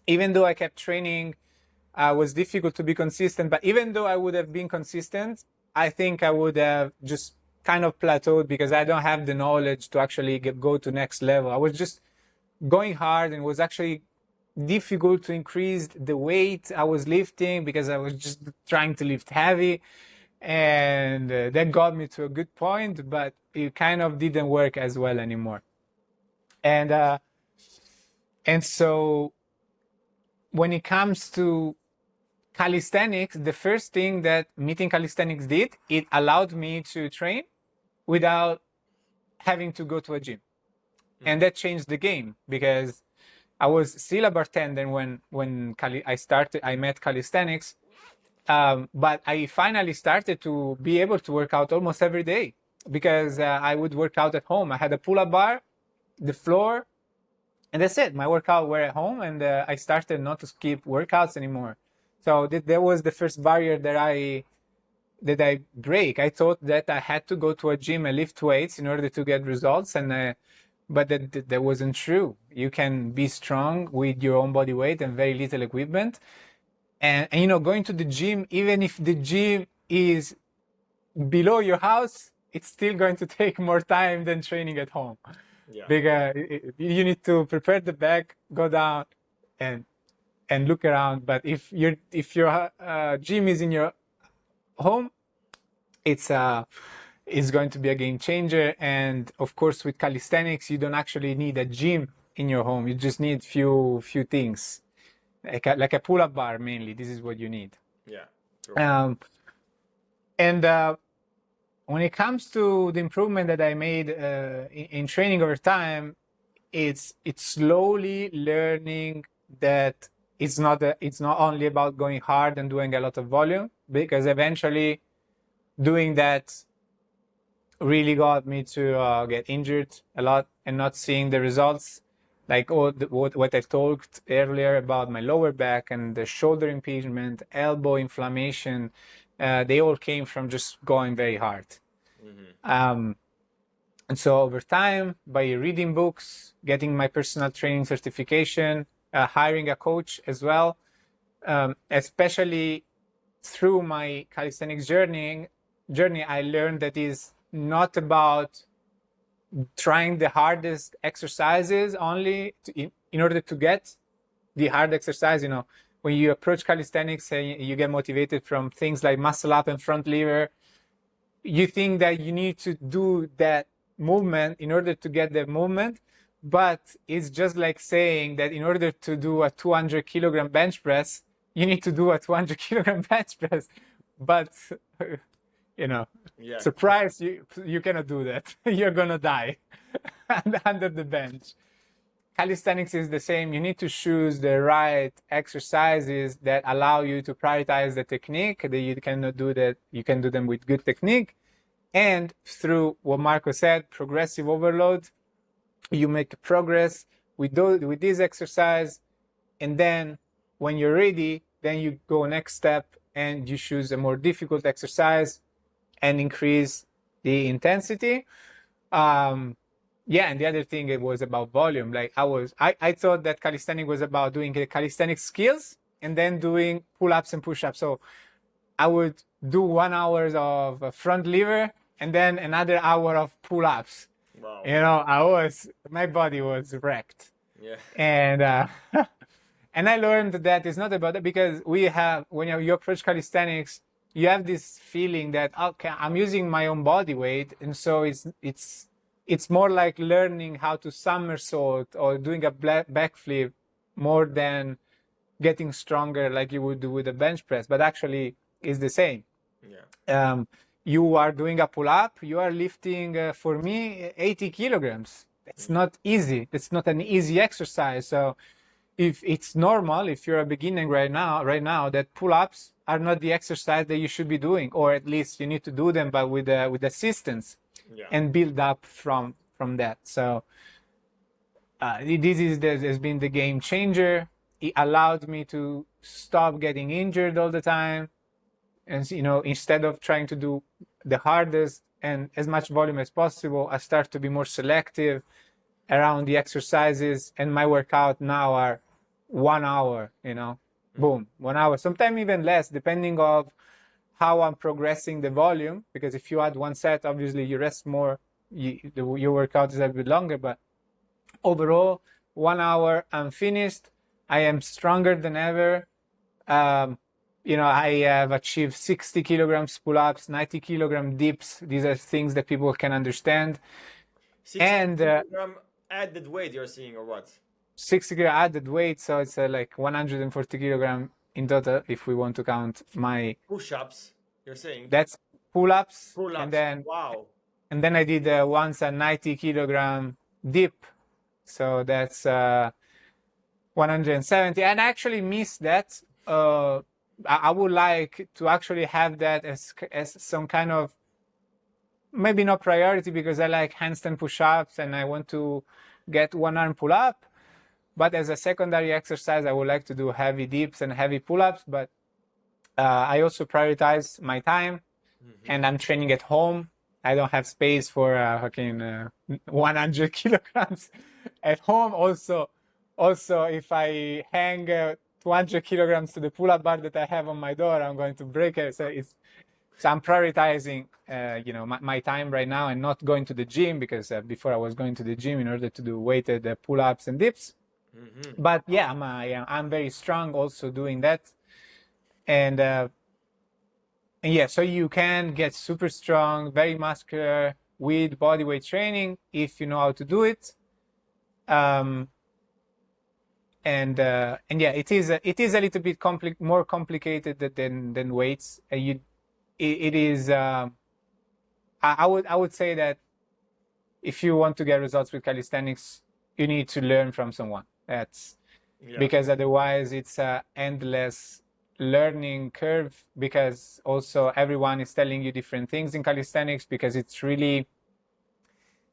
though I kept training, was difficult to be consistent. But even though I would have been consistent, I think I would have just kind of plateaued because I don't have the knowledge to actually go to next level. I was just going hard, and it was actually difficult to increase the weight I was lifting because I was just trying to lift heavy. And that got me to a good point, but it kind of didn't work as well anymore. And so when it comes to calisthenics, the first thing that meeting calisthenics did, it allowed me to train without having to go to a gym. And that changed the game because I was still a bartender when I met calisthenics. But I finally started to be able to work out almost every day because I would work out at home. I had a pull-up bar, the floor, and that's it. My workout were at home, and I started not to skip workouts anymore. So that was the first barrier that I break. I thought that I had to go to a gym and lift weights in order to get results, but that wasn't true. You can be strong with your own body weight and very little equipment. And going to the gym, even if the gym is below your house, it's still going to take more time than training at home. Yeah. Because you need to prepare the bag, go down, and look around. But if your gym is in your home, it's going to be a game changer. And of course, with calisthenics, you don't actually need a gym in your home. You just need few things, like a pull-up bar mainly. This is what you need. Yeah. True. And when it comes to the improvement that I made in training over time, it's slowly learning that it's not only about going hard and doing a lot of volume, because eventually doing that really got me to get injured a lot and not seeing the results. Like what I talked earlier about my lower back and the shoulder impingement, elbow inflammation, they all came from just going very hard. And so over time, by reading books, getting my personal training certification, hiring a coach as well, especially through my calisthenics journey, I learned that is not about trying the hardest exercises only in order to get the hard exercise. When you approach calisthenics and you get motivated from things like muscle up and front lever, you think that you need to do that movement in order to get the movement, but it's just like saying that in order to do a 200 kilogram bench press, you need to do a 200 kilogram bench press. But surprise, you cannot do that. You're gonna die under the bench. calisthenics is the same. You need to choose the right exercises that allow you to prioritize the technique. That you cannot do that. You can do them with good technique, and through what Marco said, progressive overload. You make progress with this exercise, and then when you're ready, then you go next step and you choose a more difficult exercise and increase the intensity. Yeah, and the other thing, it was about volume. Like I thought that calisthenics was about doing the calisthenics skills and then doing pull-ups and push-ups. So I would do 1 hour of front lever and then another hour of pull-ups. Wow. You know, my body was wrecked. Yeah. And and I learned that it's not about that, because when you approach calisthenics, you have this feeling that, okay, I'm using my own body weight, and so it's more like learning how to somersault or doing a backflip more than getting stronger like you would do with a bench press, but actually it's the same. Yeah. You are doing a pull-up, you are lifting, for me, 80 kilograms. It's not easy. It's not an easy exercise. So if it's normal, if you're a beginner right now, that pull-ups are not the exercise that you should be doing, or at least you need to do them, but with assistance. Yeah. And build up from that. So this has been the game changer. It allowed me to stop getting injured all the time, and instead of trying to do the hardest and as much volume as possible, I start to be more selective around the exercises, and my workout now are 1 hour. Boom, 1 hour, sometimes even less, depending on how I'm progressing the volume, because if you add one set, obviously you rest more, your workout is a bit longer, but overall, 1 hour, I'm finished. I am stronger than ever. I have achieved 60 kilograms pull-ups, 90 kilogram dips. These are things that people can understand. 60 And kilogram added weight you're seeing, or what? 60 kilogram added weight, so it's like 140 kilogram in total, if we want to count my push-ups, you're saying? That's pull-ups. Pull-ups. And then wow. And then I did once a 90 kilogram dip, so that's 170. And I actually missed that. I would like to actually have that as some kind of, maybe not priority, because I like handstand push-ups and I want to get one arm pull-up. But as a secondary exercise, I would like to do heavy dips and heavy pull-ups. But I also prioritize my time, and I'm training at home. I don't have space for 100 kilograms at home. Also, if I hang 200 kilograms to the pull-up bar that I have on my door, I'm going to break it. So I'm prioritizing, my time right now, and not going to the gym, because before I was going to the gym in order to do weighted pull-ups and dips. But yeah, I'm very strong also doing that, and yeah, so you can get super strong, very muscular with bodyweight training if you know how to do it. And yeah, it is a little bit more complicated than weights. It is. I would say that if you want to get results with calisthenics, you need to learn from someone. Because otherwise it's an endless learning curve, because also everyone is telling you different things in calisthenics, because it's really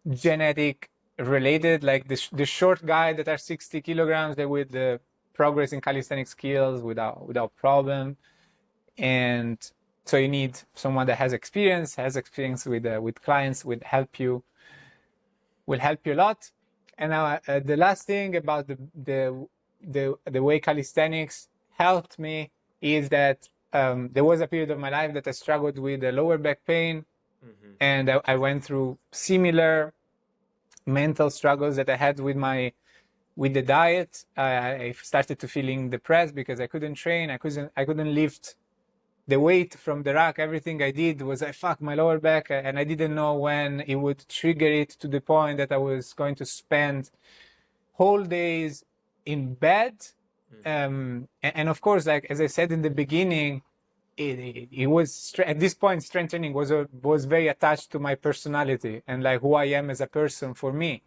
genetic related. Like the short guy that are 60 kilograms, they with the progress in calisthenic skills without problem. And so you need someone that has experience with clients, will help you a lot. And now the last thing about the way calisthenics helped me is that there was a period of my life that I struggled with lower back pain, and I went through similar mental struggles that I had with the diet. I started to feeling depressed because I couldn't train. I couldn't lift the weight from the rack. Everything I did was fuck my lower back, and I didn't know when it would trigger it to the point that I was going to spend whole days in bed. And of course, like as I said in the beginning, it was at this point strength training was very attached to my personality and like who I am as a person for me.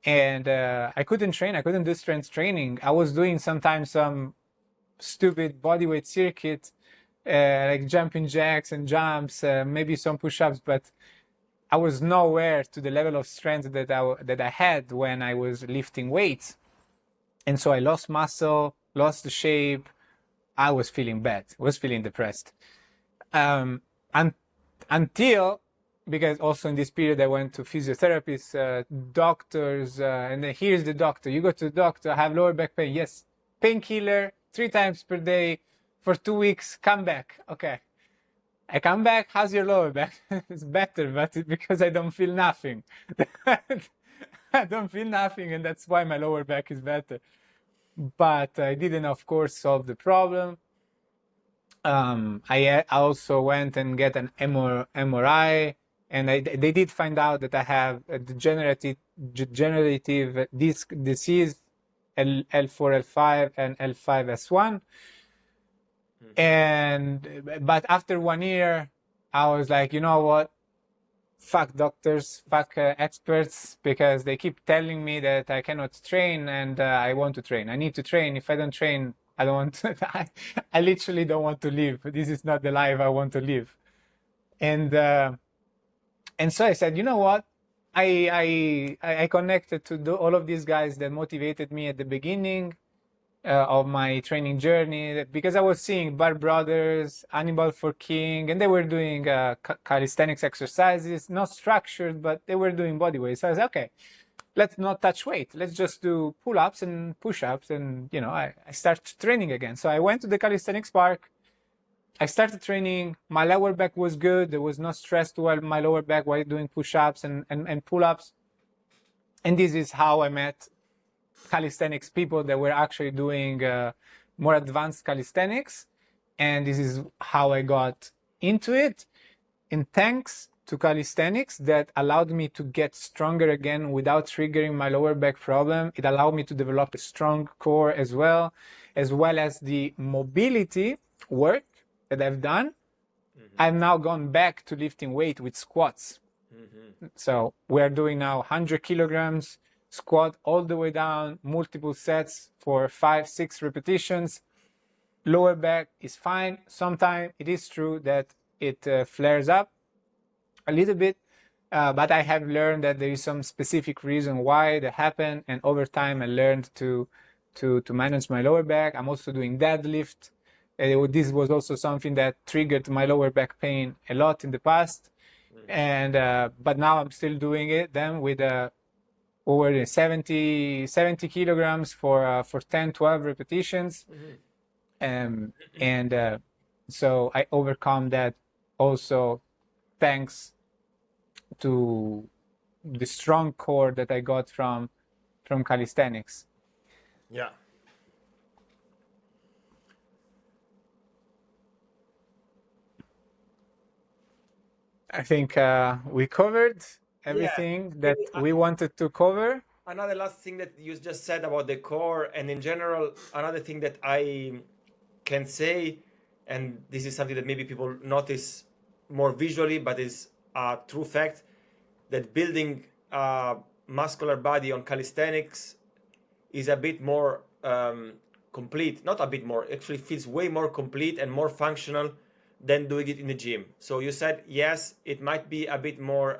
and I couldn't train. I couldn't do strength training. I was doing sometimes some stupid bodyweight circuit, like jumping jacks and jumps, maybe some push-ups, but I was nowhere to the level of strength that I had when I was lifting weights. And so I lost muscle, lost the shape. I was feeling bad. I was feeling depressed. And until, because also in this period I went to physiotherapists, doctors, and then here's the doctor. You go to the doctor, I have lower back pain. Yes, painkiller 3 times per day for 2 weeks. Come back. Okay. I come back. How's your lower back? It's better, but it's because I don't feel nothing. I don't feel nothing, and that's why my lower back is better. But I didn't, of course, solve the problem. I also went and get an MRI, and they did find out that I have a degenerative disc disease, L4, L5, and L5S1. But after 1 year, I was like, you know what? Fuck doctors, fuck experts, because they keep telling me that I cannot train, and I want to train. I need to train. If I don't train, I don't want to. I literally don't want to live. This is not the life I want to live. And so I said, you know what? I connected to all of these guys that motivated me at the beginning of my training journey, because I was seeing Bar Brothers, Animal for King, and they were doing calisthenics exercises, not structured, but they were doing body weight. So I was okay, let's not touch weight. Let's just do pull-ups and push-ups, and I started training again. So I went to the calisthenics park. I started training. My lower back was good. There was no stress to my lower back while doing push-ups and pull-ups. And this is how I met calisthenics people that were actually doing more advanced calisthenics, and this is how I got into it. And thanks to calisthenics, that allowed me to get stronger again without triggering my lower back problem. It allowed me to develop a strong core as well as the mobility work that I've done. I've now gone back to lifting weight with squats. So we're doing now 100 kilograms squat all the way down, multiple sets for 5-6 repetitions. Lower back is fine. Sometimes it is true that it flares up a little bit, but I have learned that there is some specific reason why that happened, and over time I learned to manage my lower back. I'm also doing deadlift. This was also something that triggered my lower back pain a lot in the past, and but now I'm still doing it then with over 70 kilograms for 10-12 repetitions. So I overcome that also thanks to the strong core that I got from calisthenics. Yeah. I think we covered everything that we wanted to cover. Another last thing that you just said about the core, and in general, another thing that I can say, and this is something that maybe people notice more visually, but is a true fact, that building a muscular body on calisthenics is a bit more complete. Not a bit more, actually feels way more complete and more functional than doing it in the gym. So you said, yes, it might be a bit more,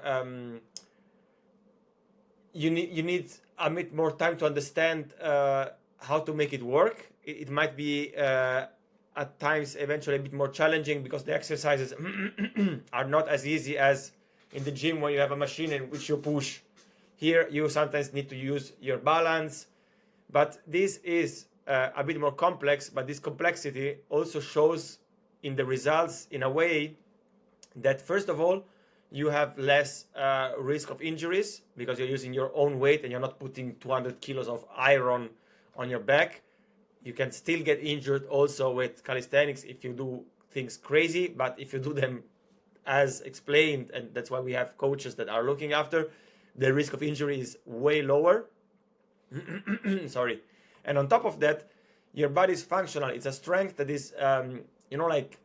you need a bit more time to understand how to make it work. It might be at times eventually a bit more challenging because the exercises are not as easy as in the gym when you have a machine in which you push. Here you sometimes need to use your balance, but this is a bit more complex, but this complexity also shows in the results in a way that, first of all, you have less risk of injuries because you're using your own weight and you're not putting 200 kilos of iron on your back. You can still get injured also with calisthenics if you do things crazy, but if you do them as explained, and that's why we have coaches that are looking after, the risk of injury is way lower. Sorry. And on top of that, your body is functional. It's a strength that is, like,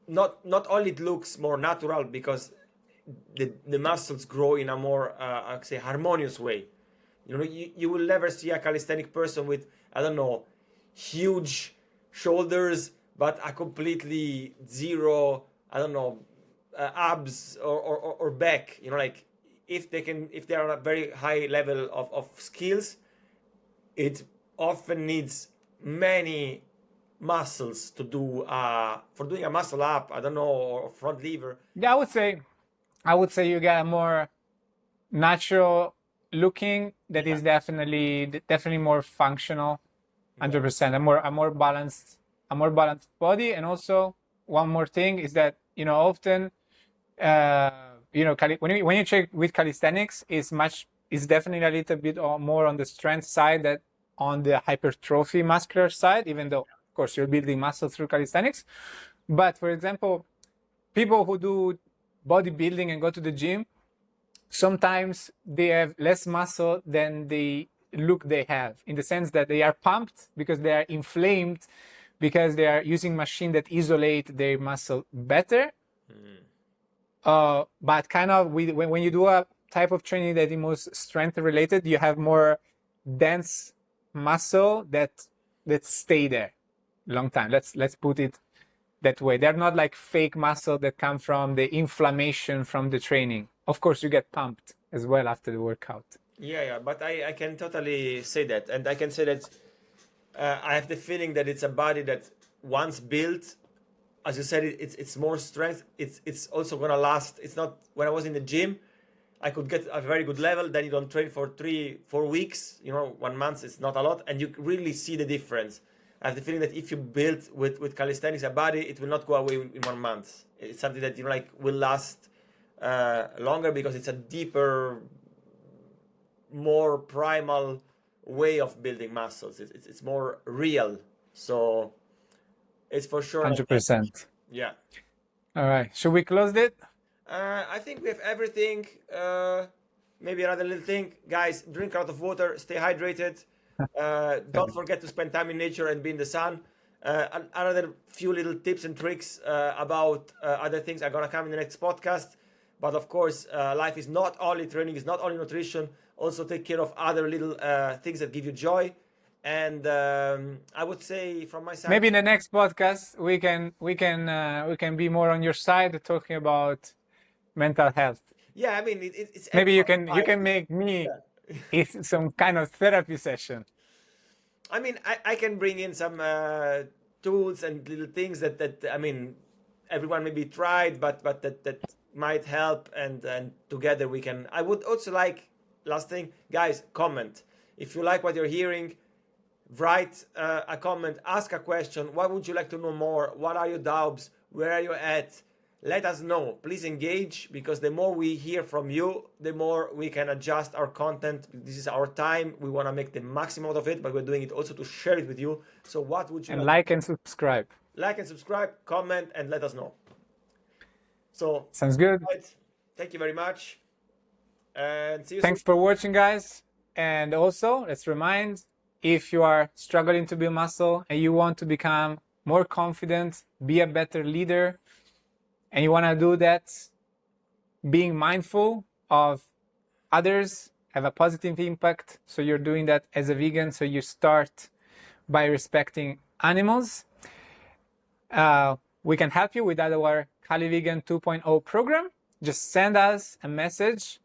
not only it looks more natural because the muscles grow in a more, I'd say, harmonious way. You will never see a calisthenic person with, I don't know, huge shoulders, but a completely zero, I don't know, abs or back. Like if they are on a very high level of skills, it often needs many muscles to do for doing a muscle up, I don't know, or front lever. Yeah, I would say you get a more natural looking that is definitely more functional, 100%. A more balanced body. And also one more thing is that often when you check with calisthenics, is definitely a little bit more on the strength side than on the hypertrophy muscular side, even though of course you're building muscle through calisthenics. But for example, people who do bodybuilding and go to the gym, sometimes they have less muscle than the look they have, in the sense that they are pumped because they are inflamed, because they are using machines that isolate their muscle better. But kind of when you do a type of training that is most strength related, you have more dense muscle that stay there long time. Let's put it that way. They're not like fake muscle that come from the inflammation from the training. Of course, you get pumped as well after the workout. Yeah, but I can totally say that, and I can say that I have the feeling that it's a body that once built, as you said, it's more strength. It's also gonna last. It's not, when I was in the gym, I could get a very good level. Then you don't train for 3-4 weeks. 1 month is not a lot, and you really see the difference. I have the feeling that if you build with calisthenics a body, it will not go away in 1 month. It's something that will last longer, because it's a deeper, more primal way of building muscles. It's more real. So it's for sure 100%. Yeah. All right. Should we close it? I think we have everything. Maybe another little thing, guys: drink a lot of water, stay hydrated. Don't forget to spend time in nature and be in the sun. Another few little tips and tricks about other things are gonna come in the next podcast. But of course, life is not only training, it's not only nutrition. Also take care of other little things that give you joy. And I would say from my side, maybe in the next podcast we can be more on your side, talking about mental health. Yeah, I mean it's maybe you can make me it's some kind of therapy session. I mean, I can bring in some tools and little things that I mean, everyone maybe tried, but that might help, and together we can. I would also like, last thing, guys, comment if you like what you're hearing. Write a comment, ask a question. What would you like to know more? What are your doubts? Where are you at? Let us know. Please engage, because the more we hear from you, the more we can adjust our content. This is our time. We want to make the maximum out of it, but we're doing it also to share it with you. So what would you like and subscribe? Like and subscribe, comment, and let us know. So sounds good. Right. Thank you very much. And see you Thanks soon. for watching, guys. And also, let's remind, if you are struggling to build muscle and you want to become more confident, be a better leader, and you want to do that being mindful of others, have a positive impact, so you're doing that as a vegan, so you start by respecting animals, we can help you with our Cali Vegan 2.0 program. Just send us a message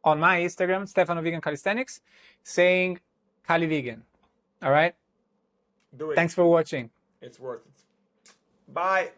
on my Instagram, stefanovegancalisthenics, saying Cali Vegan. All right? Do it. Thanks for watching. It's worth it. Bye.